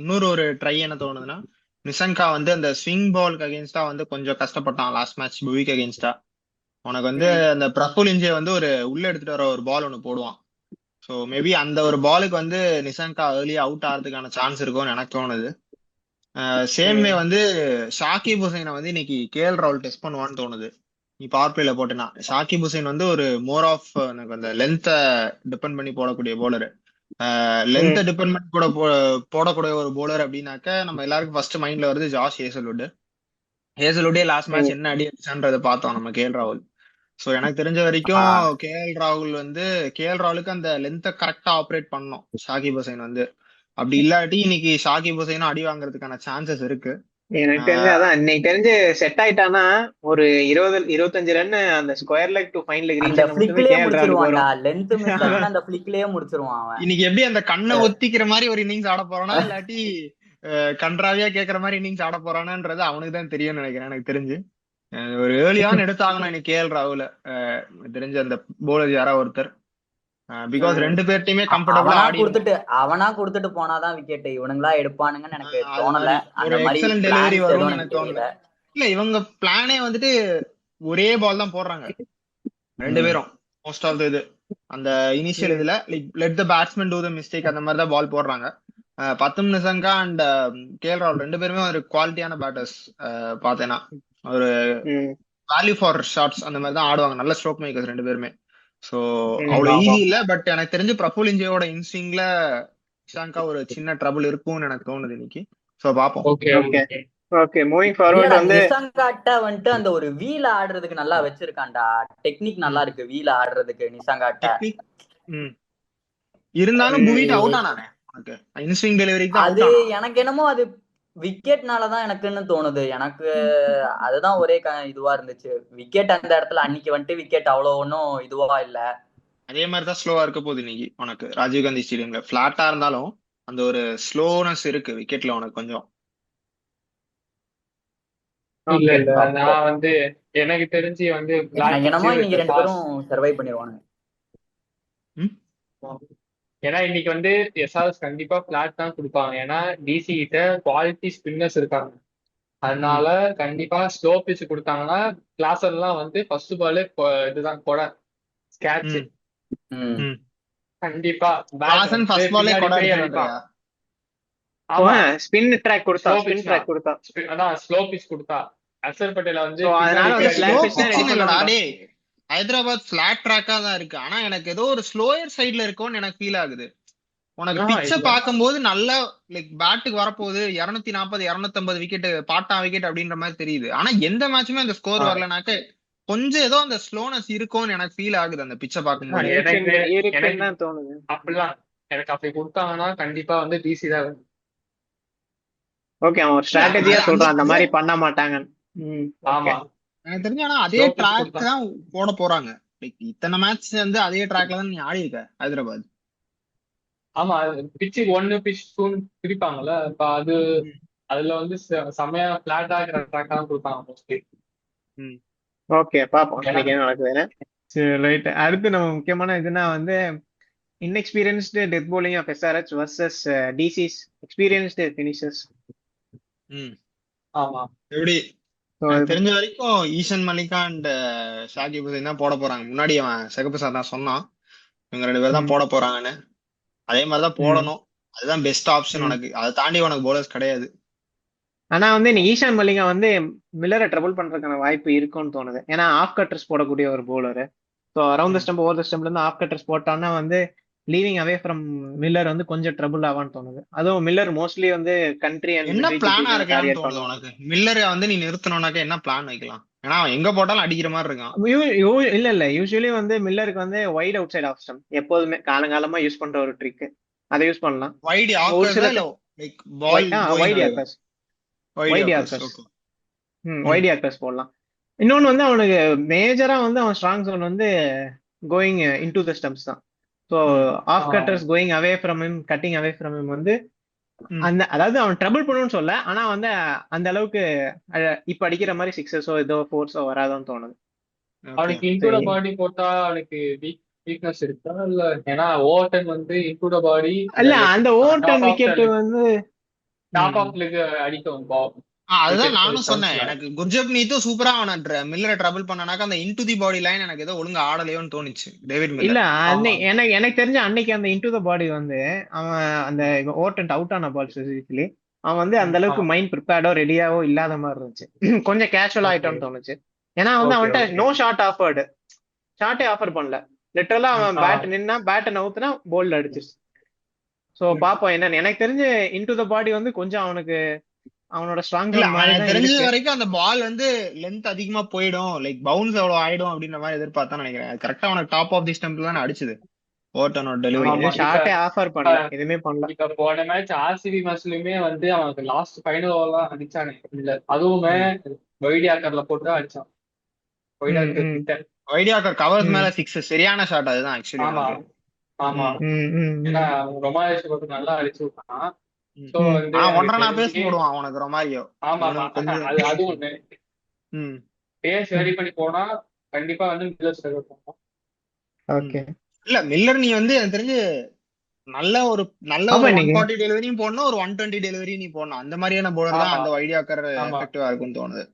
இன்னொரு ட்ரை என்ன தோணுதுன்னா, நிசங்கா வந்து அந்த ஸ்விங் பாலுக்கு அகேன்ஸ்டா வந்து கொஞ்சம் கஷ்டப்பட்டான் லாஸ்ட் மேட்ச் புவிக்கு அகேன்ஸ்டா. உனக்கு வந்து அந்த பிரஃபுல் இஞ்சே வந்து உள்ள எடுத்துட்டு வர ஒரு பால் ஒன்று போடுவான். ஸோ மேபி அந்த ஒரு பாலுக்கு வந்து நிசங்கா ஏர்லியா அவுட் ஆகிறதுக்கான சான்ஸ் இருக்கும்னு எனக்கு தோணுது. சேம் வே வந்து ஷாக்கிப் ஹுசைனை வந்து இன்னைக்கு கேஎல் ராகுல் டெஸ்ட் பண்ணுவான்னு தோணுது. நீ பவர் பிளேல போட்டேன்னா ஷாக்கிப் ஹுசைன் வந்து ஒரு மோர் ஆஃப் எனக்கு அந்த லென்த்தை டிபெண்ட் பண்ணி போடக்கூடிய போலரு. லென்த்தை டிபெண்ட் பண்ணி போடக்கூடிய ஒரு போலர் அப்படின்னாக்க நம்ம எல்லாருக்கும் ஃபர்ஸ்ட் மைண்ட்ல வருது ஜாஷ் ஹேசல்வுட்டே லாஸ்ட் மேட்ச் என்ன அடி அடிச்சான்றதை பார்த்தோம் நம்ம கேஎல் ராகுல். ஸோ எனக்கு தெரிஞ்ச வரைக்கும் கேஎல் ராகுலுக்கு அந்த லென்த்தை கரெக்டா ஆப்ரேட் பண்ணணும் ஷாக்கிப் ஹுசைன் வந்து. அப்படி இல்லாட்டி இன்னைக்கு ஷாக்கிப் ஹுசைனும் அடி வாங்குறதுக்கான சான்சஸ் இருக்கு. எனக்கு தெரிஞ்சு அதான் இன்னைக்கு தெரிஞ்சு செட் ஆயிட்டானா ஒரு 20 25 ரன் அந்த square leg to fine leg reach அந்த ஆனா மட்டுமே பிளிக்லயே கேஎல் ராகுலுக்கு முடிச்சிருவான்டா, வரும். லென்த் மிஸ் அதான். ஆச்சுன்னா அந்த பிளிக்லயே முடிச்சிருவான் அவன். இன்னைக்கு எப்படி அந்த கண்ணை ஒத்திக்கிற மாதிரி ஒரு இன்னிங்ஸ் ஆட போறானா, இல்லாட்டி கன்றாவியா கேக்குற மாதிரி இன்னிங்ஸ் ஆட போறானான்றது அவனுக்கு தான் தெரியும்னு நினைக்கிறேன். எனக்கு தெரிஞ்சு ஒரு ஏர்லியான் எடுத்தாகணும் இன்னைக்கு கேஎல் ராகுல. தெரிஞ்ச அந்த போலர் யாரா ஒருத்தர், பிகாஸ் ரெண்டு பேர்ட்டையுமே கம்ஃபர்டபுளா ஆடி அவனா கொடுத்துட்டு போனாதான் விக்கெட் இவனுங்களா எடுப்பானுங்கன்னு எனக்கு அது தோணல. மாதிரி அந்த ஒரு மாதிரி எக்ஸலன்ட் பிளான்ஸ் டெலிவரி எதுவும் வரும்னு எனக்கு எனக்கு தோணல. தெரியல. இல்ல இவங்க பிளானே வந்துட்டு ஒரே பால் தான் போடுறாங்க ரெண்டு பேரும். மோஸ்ட் ஆஃப் இது அந்த இனிஷியல் இதுல let the batsman do the mistake அந்த மாதிரி தான் பால் போடுறாங்க. பத்தும் நிசங்கா அண்ட் கேஎல் ராகுல் ரெண்டு பேருமே ஒரு குவாலிட்டியான பேட்டர்ஸ். பார்த்தேன்னா ஒரு ம். வேல்யூ ஃபார் ஷாட்ஸ் அந்த மாதிரி தான் ஆடுவாங்க. நல்ல ஸ்ட்ரோக் மேக்கர்ஸ் ரெண்டு பேருமே. ஸோ அவ்வளோ ஆமா. ஈஸி இல்ல. பட் எனக்கு தெரிஞ்சு பிரஃபுல் இந்தியாவோட இன்ஸ்விங்ல நிஷாங்கா ஒரு சின்ன ட்ரபிள் இருக்கும்னு எனக்கு தோணுது இன்னைக்கு. ஸோ பார்ப்போம். Okay okay okay okay moving forward இல்லடா, வந்து நிசங்காட்ட வந்துட்டு அந்த ஒரு வீல ஆடுறதுக்கு நல்லா வச்சிருக்கான்டா. டெக்னிக் நல்லா இருக்கு வீல ஆடுறதுக்கு நிசங்காட்ட. டெக்னிக் இருந்தாலும் புவிட் அவுட் ஆனானே உனக்கு இன்ஸ்விங் டெலிவரிக்கு தான் அது அவுட் ஆனான். எனக்கு என்னமோ அது விக்கெட்னாலதான் எனக்குன்னு தோணுது. எனக்கு அதுதான் ஒரே இதுவா இருந்துச்சு. விக்கெட் அந்த இடத்துல அன்னைக்கு வந்துட்டு விக்கெட் அவ்வளவு ஒன்றும் இதுவா இல்ல. அதே மாதிரி தான் ஸ்லோவா இருக்க போகுது இன்னைக்கு உனக்கு ராஜீவ்காந்தி ஸ்டேடியம்ல. பிளாட்டா இருந்தாலும் அந்த ஒரு ஸ்லோனஸ் இருக்கு விக்கெட்ல உனக்கு கொஞ்சம். இல்ல இல்ல நான் வந்து எனக்கு தெரிஞ்சு வந்து எனக்கு என்னமோ இன்னைக்கு ரெண்டு பேரும் சர்வை பண்ணிடுவானுங்க. ஏன்னா இன்னைக்கு வந்து எஸ்ஆர்எஸ் கண்டிப்பா பிளாட் தான் கொடுப்பாங்க. ஏன்னா டிசி கிட்ட குவாலிட்டி ஸ்பின்னர்ஸ் இருக்காங்க. அதனால கண்டிப்பா ஸ்லோ பிச் கொடுத்தாங்கன்னா கிளாஸர் எல்லாம் வந்து ஃபர்ஸ்ட் பாலே இதுதான் கொடை ஸ்கேட்ச். கண்டிப்பா ஃபர்ஸ்ட் பாலே கொடை அடிப்பான். ஆமா ஸ்பின் ட்ராக் கொடுத்தா ஸ்பின் ட்ராக் கொடுத்தா அதான் ஸ்லோ பிச் கொடுத்தா அக்ஷர் பட்டேல வந்து அதனால வந்து ஃபிளாட் பிச் தான் ரெடி இல்லடா. ஹைதராபாத் பிளாட் ட்ராக்கா தான் இருக்கு. ஆனா எனக்கு ஏதோ ஒரு ஸ்லோயர் சைடுல இருக்கும்னு எனக்கு ஃபீல் ஆகுது. உனக்கு பிச்ச பாக்கும்போது நல்லா லைக் பேட்டுக்கு வரப்போகுது 240 250 விக்கெட் பாட்டா விக்கெட் அப்படின்ற மாதிரி தெரியுது. ஆனா எந்த மேட்சுமே அந்த ஸ்கோர் வரலனாக்க கொஞ்சம் ஏதோ அந்த ஸ்லோனஸ் இருக்கும்னு எனக்கு ஃபீல் ஆகுது அந்த பிச்சை பார்க்கும்போது. எனக்கு தோணுது அப்படிலாம். எனக்கு அப்படி கொடுத்தாங்கன்னா கண்டிப்பா வந்து டிசி தான். ஓகே அவன் ஒரு ஸ்ட்ராட்டஜியா சொல்றான் அந்த மாதிரி பண்ண மாட்டாங்க. ஆமா எனக்கு தெரிஞ்சு ஆனா அதே ட்ராக் தான் போட போறாங்க. லைக் இத்தனை மேட்ச் வந்து அதே ட்ராக்ல தான் நீ ஆடி இருக்க ஹைதராபாத். ஆமா பிச்சு 1 பிச் 2 பிரிப்பாங்கல்ல. இப்ப அதுல வந்து செமையா பிளாட் ஆகிற ட்ராக் தான் கொடுப்பாங்க மோஸ்ட்லி. ஓகே பாப்போம் இன்னைக்கு என்ன நடக்குதுன்னு. சரி ரைட். அடுத்து நம்ம முக்கியமான இதுனா வந்து inexperienced death bowling of SRH versus DC's experienced finishers. ஆமா எப்படி தெரிஞ்ச வரைக்கும் ஈஷன் மலிகா அண்ட் ஷாகிப் ஹுசைன் தான் போட போறாங்க. முன்னாடி அவன் சிகப்பு சார் தான் சொன்னான் இவங்க ரெண்டு பேர் தான் போட போறாங்கன்னு. அதே மாதிரிதான் போடணும். அதுதான் பெஸ்ட் ஆப்ஷன் உனக்கு. அதை தாண்டி உனக்கு போலர்ஸ் கிடையாது. ஆனா வந்து நீ ஈஷான் மலிங்கா வந்து மில்லரை ட்ரபிள் பண்றதுக்கான வாய்ப்பு இருக்கும்னு தோணுது. ஏன்னா ஆஃப் கட்டர்ஸ் போடக்கூடிய ஒரு bowler. So around the stump over the ஸ்டம்ப்ல இருந்து ஆஃப் கட்டர்ஸ் போட்டான்னா வந்து லீவிங் அவே ஃப்ரம் மில்லர் வந்து கொஞ்சம் ட்ரபிள் ஆவான்னு தோணுது. அதுவும் மில்லர் மோஸ்ட்லி வந்து கண்ட்ரி என்ன பிளானா இருக்கலாம்னு தோணுது உனக்கு? மில்லரை வந்து நீ நிறுத்தணும்னாக்க என்ன பிளான் வைக்கலாம்? ஏன்னா எங்க போட்டாலும் அடிக்கிற மாதிரி இருக்கான். இல்ல யூஸ்வலி வந்து மில்லருக்கு வந்து wide outside off stump எப்போதுமே காலங்காலமா யூஸ் பண்ற ஒரு ட்ரிக். அதை யூஸ் பண்ணலாம். வைட் யார்கர்ஸ் போடலாம். இன்னொன்னு வந்து அவனுக்கு மேஜரா வந்து அவன் ஸ்ட்ராங் ஜோன் வந்து கோயிங் இன்டு த ஸ்டம்ப்ஸ் தான். So off cutters going away from him, cutting away from him வந்து அந்த அதாவது அவன் ட்ரபிள் பண்ணுன்னு சொல்ல, ஆனா வந்து அந்த அளவுக்கு இப்ப அடிக்கிற மாதிரி சிக்ஸஸோ ஏதோ ஃபோர்ஸோ வராதுன்னு தோணுது. அவனுக்கு இன்டூட பாடி போட்டா அவனுக்கு வீக்னஸ் இருக்கா இல்ல? ஏன்னா ஓவர்டன் வந்து இன்டூட பாடி இல்ல அந்த ஓவர்டன் விக்கெட் வந்து டாப் ஆஃப்லுக்கு அடிக்கும். அதுதான் நானும் சொன்னேன். எனக்கு குர்ஜப்னீத்தும் சூப்பரா அவன மில்லரை ட்ரபிள் பண்ணனாக்க அந்த இன்டு தி பாடி லைன் எனக்கு ஏதோ ஒழுங்கா ஆடலையோன்னு தோணுச்சு டேவிட் மில்லர். இல்ல எனக்கு தெரிஞ்ச அன்னைக்கு அந்த இன்டு தி பாடி வந்து அவன் அந்த ஓவர்டன் அவுட் ஆன பால் ஸ்பெசிஃபிக்கலி அவன் வந்து அந்த அளவுக்கு மைண்ட் ப்ரிப்பேர்டோ ரெடியாவோ இல்லாத மாதிரி இருந்துச்சு. கொஞ்சம் கேஷுவல் ஆயிட்டோம்னு தோணுச்சு. ஏன்னா வந்து அவன்கிட்ட நோ ஷாட் ஆஃபர்டு, ஷாட்டே ஆஃபர் பண்ணல. லிட்டரலா அவன் பேட் நின்னா பேட்டை நவுத்துனா போல்ட் அடிச்சிருச்சு. ஸோ பாப்போம் என்னன்னு. எனக்கு தெரிஞ்சு இன்டு தி பாடி வந்து கொஞ்சம் அவனுக்கு அவனோட ஸ்ட்ராங் தெரிஞ்ச வரைக்கும் அந்த பால் வந்து லென்த் அதிகமா போயிடும், லைக் பவுன்ஸ் எவ்வளவு ஆயிடும் அப்படின்ற மாதிரி எதிர்பார்த்தா நினைக்கிறேன். கரெக்டா அவனுக்கு டாப் ஆஃப் தி ஸ்டம்ப்ல தான் அடிச்சது. ஓட்டனோட டெலிவரி. ஆமா இப்ப ஷார்ட்டே ஆஃபர் பண்ணல, எதுவுமே பண்ணல. இப்ப போன மேட்ச் ஆர்சிபி மேட்ச்லயுமே வந்து அவனுக்கு லாஸ்ட் ஃபைனல் ஓவர்லாம் அடிச்சானே இல்ல, அதுவுமே வைடி ஆக்கர்ல போட்டு தான் அடிச்சான். வைடி ம் ஆக்கர் ம் கிட்ட. வைடியாக்கர் கவர்ஸ் மேல ம் 6 சரியான ஷாட் அதுதான் ஆக்சுவலி ஆமா உனக்கு. ஆமா, ம், ம் ம் ஏன்னா ம் ரொமாலேஷ் போட்டு நல்லா அடிச்சு விட்டான். ம். சோ ம். வந்து ஆனா எனக்கு 1.5 பேஸ் தெரிஞ்சு போடுவான் உனக்கு ரொமாரியோ. ஆமா ஆமா இவனுக்கு கொஞ்சம் அது ஒண்ணு. ம். பேஸ் ரெடி பண்ணி போனா கண்டிப்பா வந்து மில்லர் ஸ்ட்ரைக் பண்ணுவோம். ஓகே. இல்ல மில்லர் நீ வந்து எனக்கு தெரிஞ்சு நல்ல ஒரு ஆமா, 140 டெலிவரியும் போடணும், ஒரு 120 டெலிவரி நீ போடணும். அந்த மாதிரியான போலர் தான் ஆமா அந்த வைடியாக்கர் ஆமா, எஃபெக்டிவா இருக்கும்னு தோணுது.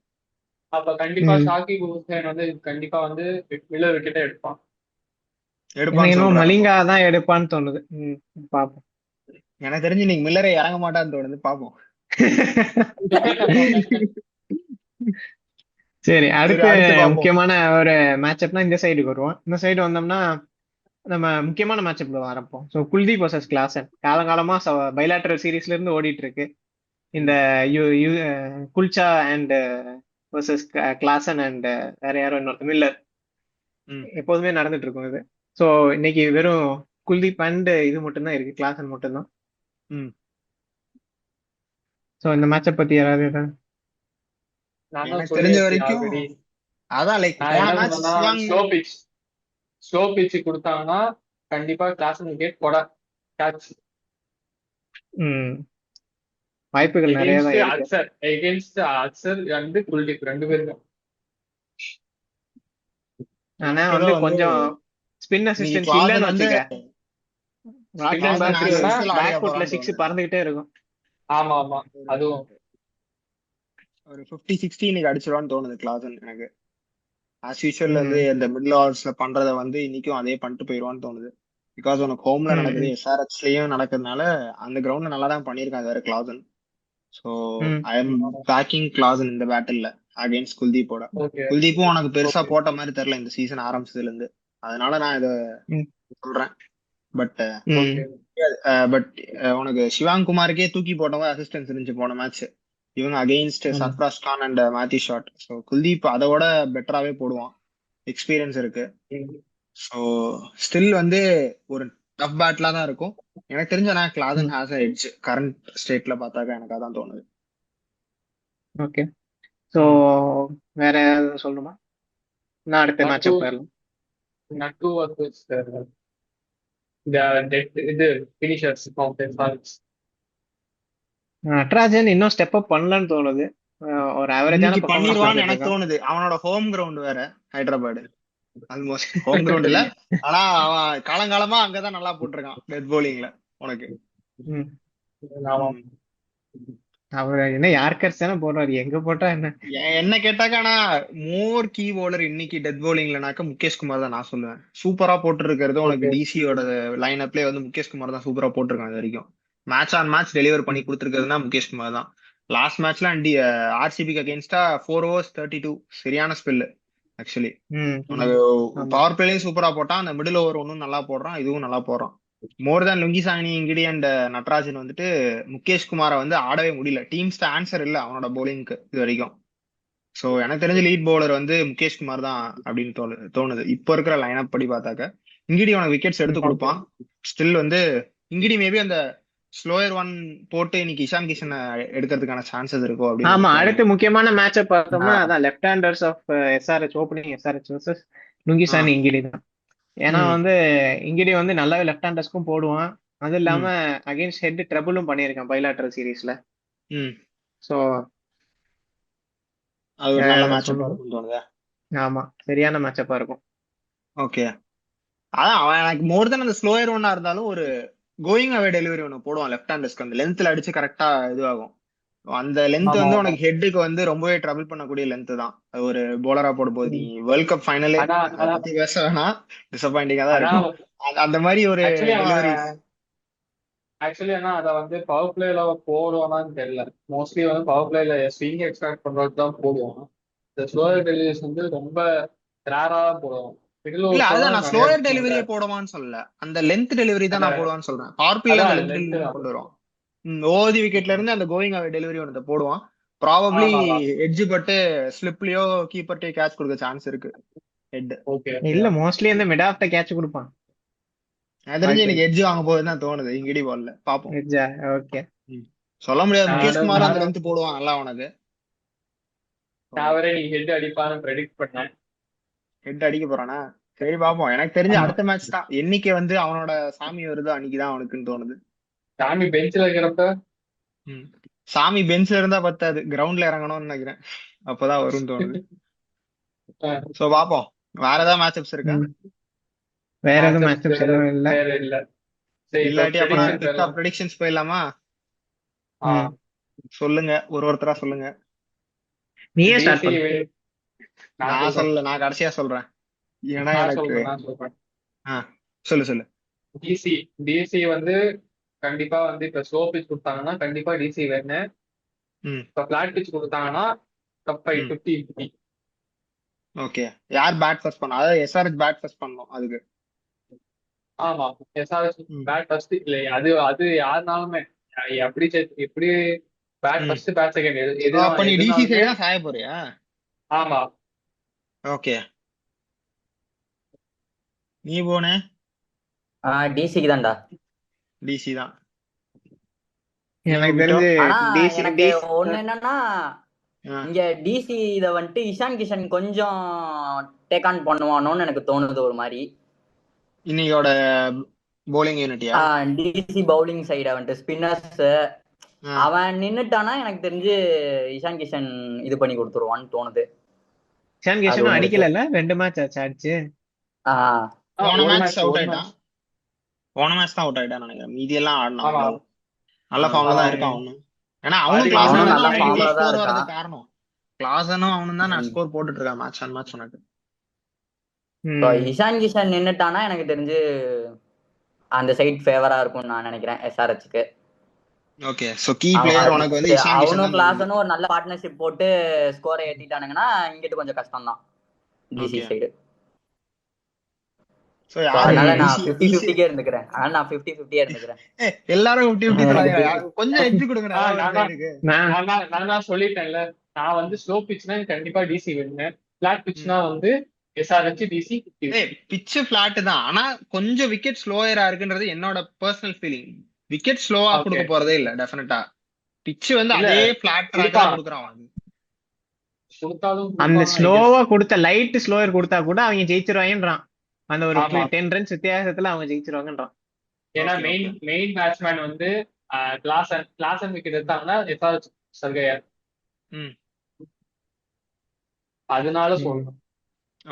அப்ப கண்டிப்பா ம் ஷாக்கி ஹுசேன் வந்து கண்டிப்பா வந்து மில்லர் விக்கெட்டை எடுப்பான். எனக்கு எடுப்பான்னு இன்னும் சொல்றேன். மலிங்கா தான் எடுப்பான்னு தோணுது. பாப்போம். எனக்கு தெரிஞ்சு நீங்க மில்லரை இறங்க மாட்டான்னு தோணுது, பாப்போம். சரி, சரி, அடுத்து அடுத்து பாப்போம். முக்கியமான ஒரு மேட்சப்னா இந்த சைடுக்கு வருவோம். இந்த சைடு வந்தோம்னா நம்ம முக்கியமான மேட்சப்ல வரப்போம். ஸோ குல்தீப் வர்சஸ் கிளாசன் காலங்காலமா பைலாட்டரல் சீரீஸ்ல இருந்து ஓடிட்டு இருக்கு. இந்த kulcha and versus Klaasen and வேற யாரும் இன்னொரு மில்லர் ம். எப்போதுமே நடந்துட்டு இருக்கும் இது. ஸோ இன்னைக்கு வெறும் குல்தீப் அண்ட் இது மட்டும்தான் இருக்கு, கிளாசன் மட்டும்தான். ம். ஸோ இந்த மேட்சப் பத்தி யாராவது நான் தான் எனக்கு தெரிஞ்ச சொல்லியாச்சு வரைக்கும் ஆல்ரெடி. அதான் லைக் நான் போன என்ன மேட்ச் சொன்னேன்னா சியாங். ஸ்லோ பிச் கொடுத்தாங்கன்னா கண்டிப்பா கிளாஸ் விக்கெட் போட கேட்ச். ம் வாய்ப்புகள் நிறைய தான் இருக்கு. எகென்ஸ்ட் அக்சர் வந்து குல்தீப் 2 பேரும். ஆனா எனக்கு ஏதோ வந்து வந்து கொஞ்சம் ஸ்பின் இன்னைக்கு அசிஸ்டன்ஸ் இல்லைன்னு கிளாசன் வந்து வச்சுக்க, ராக்கி ஸ்பின்னர் கிளாசன் பேக் இல்லைன்னா ஆக்சிஸ்ல ஆடிய பேக் ஃபுட்ல போறான்னு 6 தோணுது. பறந்துகிட்டே இருக்கும். ஆமா ஆமா, அதுவும் ஒரு 50-60 இன்னைக்கு அடிச்சிருவான்னு தோணுது கிளாசன் எனக்கு. ஆஸ் யூஷுவல் வந்து ம் இந்த மிடில் ஓவர்ஸ்ல பண்றத வந்து இன்னைக்கும் அதே பண்ணிட்டு போயிடுவான்னு தோணுது. பிகாஸ் உனக்கு ஹோம்ல ம் நடக்குது, ம் எஸ்ஆர்எச்லயும் நடக்கிறதுனால அந்த கிரவுண்ட்ல நல்லா தான் பண்ணியிருக்காங்க வேற கிளாசன். ஸோ ம் ஐ எம் பேக்கிங் கிளாசன் இந்த பேட்டில்ல அகைன்ஸ்ட் குல்தீப்போட. ஓகே குல்தீப்பும் உனக்கு பெருசா ஓகே போட்ட மாதிரி தெரியல இந்த சீசன் ஆரம்பிச்சதுல இருந்து. அதனால நான் இதை ம் சொல்றேன். பட் ம் ஓகே. பட் உனக்கு சிவாங் குமாருக்கே தூக்கி போட்டவங்க அசிஸ்டன்ஸ் இருந்துச்சு போன மேட்ச். இவங்க அகெயின்ஸ்ட் ஆமா. Sarfaraz Khan and Matthew Short. So Kuldeep அதோட பெட்டராவே போடுவான், எக்ஸ்பீரியன்ஸ் இருக்கு. ஸோ ஸ்டில் வந்து ஒரு டஃப் பேட்லா தான் இருக்கும். எனக்கு தெரிஞ்ச நான் கிளாசன் ம் ஹேஸ் எட்ஜ் கரண்ட் ஸ்டேட்ல பார்த்தாக்க எனக்கு அதான் தோணுது. ஓகே. ஸோ வேற ஏதாவது சொல்லணுமா? நான் அடுத்த நட்டு மேட்சப் போயிடலாம். நட்டு வர்சஸ் இது பினிஷர்ஸ். நட்ராஜன் இன்னும் ஸ்டெப் அப் பண்ணலன்னு தோணுது. ஒரு ஆவரேஜான இன்னைக்கு பெர்ஃபார்மன்ஸ் பண்ணிடுவான்னு கொடுத்துட்டு எனக்கு இருக்கான். தோணுது. அவனோட ஹோம் கிரவுண்ட் வேற ஹைதராபாத். ஆல்மோஸ்ட் ஹோம் கிரவுண்ட் இல்ல, ஆனா அவன் காலங்காலமா அங்கதான் நல்லா போட்டிருக்கான் டெத் பவுலிங்ல உனக்கு. ம் ஆமா ம். அவர் என்ன யார்கர்ஸ் தானே போடுறாரு, எங்க போட்டா என்ன? என்ன கேட்டாக்க ஆனா மோர் கீ bowler இன்னைக்கு டெத் பவுலிங்லனாக்க முகேஷ் குமார் தான் நான் சொல்லுவேன். சூப்பரா போட்டு இருக்கிறது உனக்கு ஓகே டிசியோட லைன் அப்லயே வந்து முகேஷ் குமார் தான் சூப்பரா போட்டிருக்கான் இது வரைக்கும். மேட்ச் ஆன் மேட்ச் டெலிவர் பண்ணி கொடுத்துருக்கிறதுனா முகேஷ் குமார் தான். லாஸ்ட் மேட்ச்ல ஆர்சிபிக்கு அகேன்ஸ்டா 4 overs 32 சரியான ஸ்பெல் ஆக்சுவலி. ம் உனக்கு ஆமா. பவர் பிளேலையும் சூப்பரா போட்டான், அந்த மிடில் ஓவர் ஒன்னும் நல்லா போடுறான், இதுவும் நல்லா போடுறான். மோர் தேன் லுங்கி சாங்கி இங்கிடி அண்ட் நட்ராஜன் வந்துட்டு முகேஷ் குமாரை வந்து ஆடவே முடியல. டீம்ஸ்ட ஆன்சர் இல்ல அவனோட பவுலிங்க்கு இது வரைக்கும். சோ எனக்கு தெரிஞ்ச லீட் பவுலர் வந்து முகேஷ் குமார் தான் அப்படின்னு தோணுது இப்போ இருக்கிற லைனப் படி பார்த்தாக்க. இங்கிடி உனக்கு விக்கெட்ஸ் எடுத்து ஓகே. கொடுப்பான். ஸ்டில் வந்து இங்கிடி மேபி அந்த ஸ்லோயர் ஒன் போட்டு இன்னைக்கு இஷான் கிஷன் எடுக்கிறதுக்கான சான்சஸ் இருக்கும் அப்படின்னு ஆமா, எனக்கு அடுத்து தோணுது. முக்கியமான மேட்சப் பார்த்தோம்னா அதான் left handers of SRH, opening SRH versus லுங்கிசான் இங்கிடி தான். ஏன்னா ம், வந்து இங்கிடி வந்து நல்லாவே லெஃப்ட் ஹேண்டர்ஸ்க்கும் போடுவான். அது இல்லாம ம், அகைன்ஸ்ட் ஹெட் ட்ரபிளும் பண்ணியிருக்கான் பைலாட்டரல் சீரீஸ்ல. ம். ஸோ அது ஒரு நல்ல மேட்சப்பா சொல்லணும். இருக்கும்னு தோணுது. ஆமா, சரியான மேட்சப்பா இருக்கும். ஓகே. அதான் அவன் எனக்கு மோர் தென் அந்த ஸ்லோயர் ஒன்னா இருந்தாலும் ஒரு கோயிங் அவே டெலிவரி ஒன்று போடுவான் லெஃப்ட் ஹேண்டர்ஸ்க்கு. அந்த லென்த்ல அடிச்சு கரெக்டா இதுவாகும். அந்த லென்த் ஆமா வந்து ஆமா. உனக்கு ஹெட்டுக்கு வந்து ரொம்பவே ட்ரபிள் பண்ணக்கூடிய லென்த் தான். அது ஒரு போலரா போடும்போது நீ வேர்ல்ட் கப் ஃபைனலே ஆனா அதை பத்தி பேச வேணாம், டிசப்பாயிண்டிங்கா தான் ஆனா இருக்கும். அந்த மாதிரி ஒரு ஆக்சுவலி டெலிவரிஸ். ஆனா அதை வந்து பவர் பிளேல போடுவானான்னு தெரியல. மோஸ்ட்லி வந்து பவர் பிளேல ஸ்விங் எக்ஸ்ட்ராக்ட் பண்றதுக்கு தான் போடுவான். இந்த ஸ்லோயர் டெலிவரிஸ் வந்து ரொம்ப ரேரா தான் போடுவான். மிடில் இல்ல ஓவர்ஸ் அதுதான் தான் நான் நிறைய ஸ்லோயர் எடுப்பாங்க. டெலிவரியே போடுவான்னு சொல்லல, அந்த லென்த் டெலிவரி தான் அந்த நான் போடுவான்னு சொல்றேன். பவர் பிளேல அந்த அதான் லென்த் லென்த் டெலிவரி தான். கொண்டு வரும். ஓதி விக்கெட்ல இருந்து அந்த கோயிங் அவே டெலிவரி ஒன்று போடுவான். ப்ராபப்ளி ஆமா ஆமா. எட்ஜ் பட்டு ஸ்லிப்லயோ கீப்பர்ட்டே கேட்ச் கொடுக்க சான்ஸ் இருக்கு ஹெட். ஓகே இல்ல, மோஸ்ட்லி அந்த மிட் ஆஃப் த கேட்ச் கொடுப்பான். எனக்கு தெரிஞ்சு வாய்ப்பு எனக்கு இருக்கு. எட்ஜ் வாங்க போகுதுன்னு தான் தோணுது இங்கிடி பால்ல. பாப்போம். எட்ஜா? ஓகே. சொல்ல முடியாது. முகேஷ் நானும் குமார் அந்த நானும் லென்த் போடுவான் நல்லா உனக்கு. நான் வரை நீ ஹெட் அடிப்பான்னு ப்ரெடிக்ட் பண்ணேன். ஹெட் அடிக்க போறானா? சரி பாப்போம். எனக்கு தெரிஞ்சு அடுத்த மேட்ச் தான் என்னைக்கு வந்து அவனோட சாமி வருதோ அன்னைக்குதான் அவனுக்குன்னு தோணுது. சாமி பெஞ்சில் இருக்கிறப்ப சாமி பெஞ்ச்ல இருந்தா பத்தாது, கிரவுண்ட்ல இறங்கணும்னு நினைக்கிறேன். அப்பதான் வரும்னு தோணுது. சோ பாப்போம். வேற ஏதாவது மேட்சப்ஸ் இருக்கா? வேற எதுவும் மேட்சப்ஸ் எதுவும் இல்ல. வேற இல்ல. சரி, இல்லாட்டி அப்ப நான் prediction குயிக்கா சொல்லலாம். ப்ரெடிக்ஷன்ஸ் போயிடலாமா? ஆ, சொல்லுங்க, ஒருத்தரா சொல்லுங்க. நீயே ஸ்டார்ட் DC பண்ணு. நான் நான் சொல்றேன். சொல்லல, நான் கடைசியா சொல்றேன். ஏன்னா நான் எனக்கு சொல்றேன். சொல்லு. டிசி வந்து கண்டிப்பா வந்து இப்ப ஸ்லோ பிச் கொடுத்தாங்கன்னா கண்டிப்பா டிசி வேணும். இப்ப பிளாட் பிச் கொடுத்தாங்கன்னா கப் 50-50. ஓகே. யார் பேட் ஃபர்ஸ்ட் பண்ணா? அதாவது எஸ்ஆர்எச் பேட் ஃபர்ஸ்ட் பண்ணணும் அதுக்கு. ஆமா, எஸ்ஆர்எஸ் பேட் ஃபர்ஸ்ட் இல்லை, அது அது யாருனாலுமே எப்படி எப்படி பேட் ஃபர்ஸ்ட் பேட் செகண்ட் அப்ப நீ டிசி எதுனாலுமே. சைடு தான் சாய போறியா? ஆமா, ஓகே. நீ போனே? டிசிக்கு தான்டா. டிசி தான். எனக்கு தெரிஞ்சு ஆனா டிசி எனக்கு ஒண்ணு என்னன்னா, இங்க டிசி இத வந்துட்டு இஷான் கிஷன் கொஞ்சம் டேக் ஆன் பண்ணுவானோன்னு எனக்கு தோணுது ஒரு மாதிரி. இன்னையோட bowling யூனிட்டியா? டிசி பவுலிங் சைட வந்துட்டு ஸ்பின்னர்ஸ் அவன் நின்னுட்டானா எனக்கு தெரிஞ்சு இஷான் கிஷன் இது பண்ணி கொடுத்துருவான்னு தோணுது. இஷான் கிஷனும் அடிக்கல, 2 மேட்ச் ஆச்சு அடிச்சு. போன மேட்ச் அவுட் ஆயிட்டான். போன மேட்ச் தான் அவுட் ஆயிட்டான் நினைக்கிறேன். மீதி எல்லாம் ஆடினான். நல்ல ஃபார்ம்ல தான் இருக்கான் அவனும். ஏன்னா அவனும் ஸ்கோர் வரதுக்கு காரணம் கிளாசனும் அவனும் தான் நான் ஸ்கோர் போட்டுட்டு இருக்கான் மேட்ச் ஆன் மேட்ச் உனக்கு. இஷான் கிஷன் நின்னுட்டானா எனக்கு தெரிஞ்சு அந்த சைடு ஃபேவரா இருக்கும்னு நான் நினைக்கிறேன் எஸ்ஆர்எச்க்கு. ஓகே, சோ கீ பிளேயர் உனக்கு வந்து இஷான் கிஷன். அவனும் கிளாசனும் ஒரு நல்ல பார்ட்னர்ஷிப் போட்டு ஸ்கோரை ஏத்திட்டானுங்கன்னா இங்கிட்டு கொஞ்சம் கஷ்டம் தான் டிசி சைடு. சோ அதனால நான் 50-50 இருந்துக்கிறேன். நான் 50-50 இருந்துக்கிறேன். எல்லாரும் 50-50 கொஞ்சம் எட்ஜ் கொடுங்கடா. நான் தான் சொல்லிட்டேன்ல, நான் வந்து ஸ்லோ பிட்ச்னா கண்டிப்பா டிசி வேணும், பிளாட் பிட்ச்னா வந்து எஸ்ஆர்எச் டிசி. பிட்ச் பிளாட் தான், ஆனா கொஞ்சம் விக்கெட் ஸ்லோயரா இருக்குன்றது என்னோட பர்சனல் ஃபீலிங். விக்கெட் ஸ்லோவா கொடுக்க போறதே இல்ல டெஃபினட்டா. பிட்ச் வந்து அதே பிளாட் ட்ராக்கா கொடுக்கறான். அந்த ஸ்லோவா கொடுத்த லைட் ஸ்லோயர் கொடுத்தா கூட அவங்க ஜெயிச்சிருவாங்கன்றான். அந்த ஒரு 10 ரன்ஸ் வித்தியாசத்துல அவங்க ஜெயிச்சிருவாங்கன்றான். ஏன்னா மெயின் பேட்ஸ்மேன் வந்து கிளாசன் விக்கெட் எடுத்தாங்கன்னா எஸ்ஆர்எச் சர்கையா. அதனால சொல்லணும்.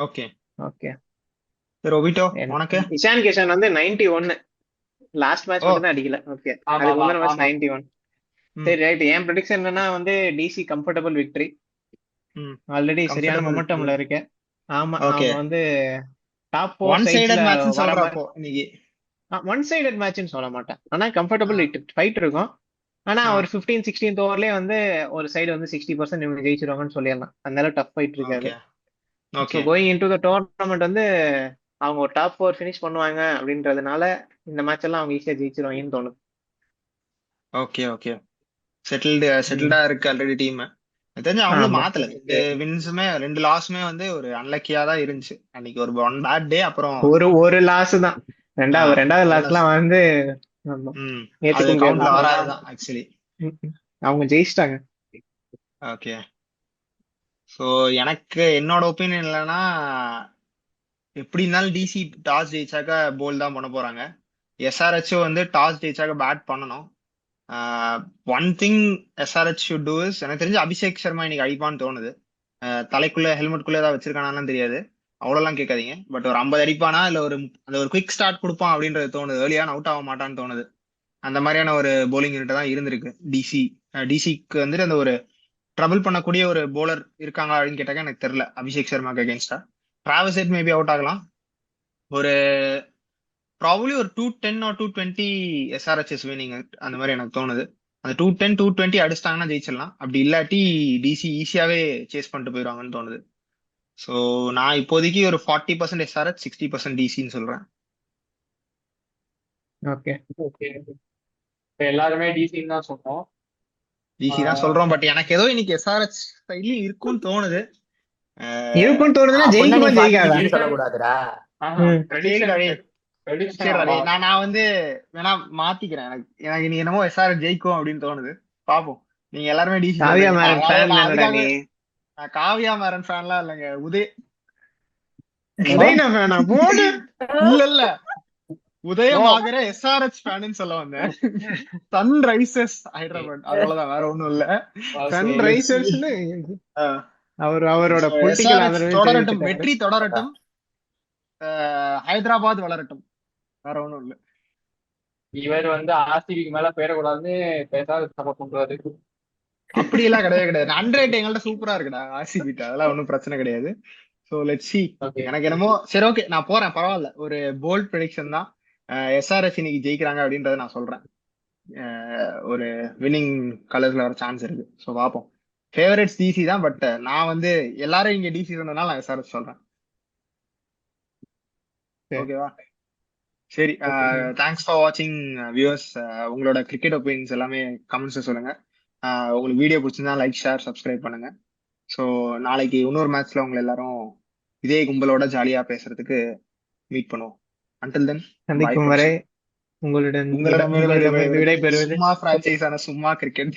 Okay okay. ரோபிட்டோ உனக்கு? இஷான் கிஷன் வந்து 91 லாஸ்ட் மேட்ச் மட்டும் தான் அடிக்கல. ஓகே, அதுக்கு முந்தின மேட்ச் 91. சரி ரைட். என் ப்ரெடிக்ஷன் என்னன்னா வந்து டிசி கம்ஃபர்டபிள் விக்டரி. ஆல்ரெடி சரியான மொமெண்டம்ல இருக்கு. ஆமா, அவங்க வந்து டாப் 4 ஒன் சைடட் மேட்ச்னு சொல்றப்போ இன்னைக்கு ஒன் சைடட் மேட்ச்னு சொல்ல மாட்டேன். ஆனா கம்ஃபர்டபிள் ஃபைட் இருக்கும். ஆனா ஒரு 15-16th ஓவர்லயே வந்து ஒரு சைடு வந்து 60% இவங்க ஜெயிச்சிருவாங்கன்னு சொல்லிடலாம். அதனால டஃப் ஃபைட் இருக்காது. Okay, going into the tournament வந்து அவங்க ஒரு டாப் 4 ஃபினிஷ் பண்ணுவாங்க அப்படின்றதுனால இந்த மேட்ச் எல்லாம் அவங்க ஈஸியா ஜெயிச்சிருவாங்கன்னு தோணுது. Okay okay. செட்டில்டா இருக்கு ஆல்ரெடி டீம். தெரிஞ்சு அவங்களும் மாத்தல. 2 வின்ஸுமே 2 லாஸுமே வந்து ஒரு அன்லக்கியா தான் இருந்துச்சு அன்னைக்கு. ஒரு ஒன் பேட் டே, அப்புறம் ஒரு லாஸ் தான். ரெண்டாவது லாஸ்லாம் வந்து வராதுதான் ஆக்சுவலி. அவங்க ஜெயிச்சிட்டாங்க. ஓகே. சோ எனக்கு என்னோட ஒப்பீனியன் இல்லைன்னா, எப்படி இருந்தாலும் டிசி டாஸ் ஜெயிச்சாக்க போல் தான் பண்ண போறாங்க. எஸ்ஆர்எச் வந்து டாஸ் ஜெயிச்சாக்க பேட் பண்ணணும். One thing SRH should do is, எனக்கு தெரிஞ்சு அபிஷேக் சர்மா இன்னைக்கு அடிப்பான்னு தோணுது. தலைக்குள்ள ஹெல்மெட்குள்ள ஏதாவது வச்சிருக்கானான்னு தெரியாது, அவ்வளோலாம் கேட்காதீங்க. பட் ஒரு 50 அடிப்பானா இல்ல ஒரு குவிக் ஸ்டார்ட் கொடுப்பான் அப்படின்றது தோணுது. ஏர்லியான அவுட் ஆக மாட்டான்னு தோணுது. அந்த மாதிரியான ஒரு போலிங் யூனிட் தான் இருந்திருக்கு டிசிக்கு வந்துட்டு. அந்த ஒரு ட்ரபிள் பண்ணக்கூடிய ஒரு போலர் இருக்காங்களா அப்படின்னு கேட்டாக்க எனக்கு தெரியல அபிஷேக் சர்மாக்கு அகேன்ஸ்டா. டிராவிஸ் ஹெட் மேபி அவுட் ஆகலாம். ஒரு ப்ராபப்லி ஒரு 210 or 220 எஸ்ஆர்எச்எஸ் வினிங் அந்த மாதிரி எனக்கு தோணுது. அந்த 210 220 அடிச்சிட்டாங்கன்னா ஜெயிச்சிடலாம். அப்படி இல்லாட்டி டிசி ஈஸியாவே சேஸ் பண்ணிட்டு போயிடுவாங்கன்னு தோணுது. ஸோ நான் இப்போதைக்கு ஒரு 40% எஸ்ஆர்எச் 60% டிசின்னு சொல்றேன். Okay okay. எல்லாருமே டிசின்னு தான் சொன்னோம். டிசி தான் சொல்றோம். பட் எனக்கு ஏதோ இன்னைக்கு எஸ்ஆர்எச் சைட்லயும் இருக்கும்னு தோணுது. இருக்கும்னு தோணுதுன்னா ஜெயிக்குமா ஜெயிக்காதா சொல்லக்கூடாதுடா. ப்ரெடிக்ஷன் சரி ஆமா. நான் வந்து வேணா மாத்திக்கிறேன். எனக்கு நீ என்னமோ எஸ்ஆர் ஜெயிக்கும் அப்படின்னு தோணுது. பாப்போம். நீங்க எல்லாருமே டிசி காவியா சொல்றீங்க. மேரன் அதாவது ஃபேன் நான் தானடா நீ? அதுக்காகவே நான் காவியா மேரன் ஃபேன்லாம் இல்லைங்க. உதயனா ஃபேனா போடு. இல்ல உதயமாகற எஸ்ஆர்எச் ஃபேன்னு சொல்ல வந்தேன். சன் ரைசர்ஸ் ஹைதராபாத் அவ்வளவுதான், வேற ஒண்ணும் இல்ல. Sun So, let's see. ரைசர்ஸ்னு அவரோட So, பொலிட்டிக்கல் SRH ஆதரவு தொடரட்டும், தெரிவிச்சிட்டாரு. வெற்றி தொடரட்டும், ஹைதராபாத் வளரட்டும், வேற ஒண்ணும் இல்ல. இவர் வந்து ஆர்சிபிக்கு மேல போயிடக்கூடாதுன்னு பேசாத சப்போர்ட் பண்றாரு. அப்படி எல்லாம் கிடையாது. அண்டர் எங்கள்ட்ட சூப்பரா இருக்குடா ஆர்சிபி, அதெல்லாம் ஒன்றும் பிரச்சனை கிடையாது. So let's see. ஓகே எனக்கு என்னமோ சரி, ஓகே, நான் போறேன், பரவாயில்ல. ஒரு போல்ட் ப்ரெடிக்ஷன் தான். எஸ்ஆர்எச் இன்னைக்கு ஜெயிக்கிறாங்க அப்படின்றத நான் சொல்றேன். ஒரு வின்னிங் கலர்ஸ்ல வர சான்ஸ் இருக்கு. ஸோ பார்ப்போம். ஃபேவரட்ஸ் டிசி தான், பட் நான் வந்து எல்லாரும் இங்க டிசி சொன்னதுனால நான் எஸ்ஆர்எச் சொல்றேன். சரி. ஓகேவா? சரி, தேங்க்ஸ் ஃபார் வாட்சிங் வியூவர்ஸ். உங்களோட கிரிக்கெட் ஒப்பீனியன்ஸ் எல்லாமே கமெண்ட்ஸ்ல சொல்லுங்க. உங்களுக்கு வீடியோ பிடிச்சிருந்தா லைக், ஷேர், சப்ஸ்கிரைப் பண்ணுங்க. ஸோ நாளைக்கு இன்னொரு மேட்ச்ல உங்களை எல்லாரும் இதே கும்பலோட ஜாலியா பேசுறதுக்கு மீட் பண்ணுவோம். அன்டில் தென், சந்திக்கும் வரை உங்களிடம் உங்களிடமிருந்து விடைபெறுவது சும்மா பிரான்ச்சைஸான சும்மா கிரிக்கெட்.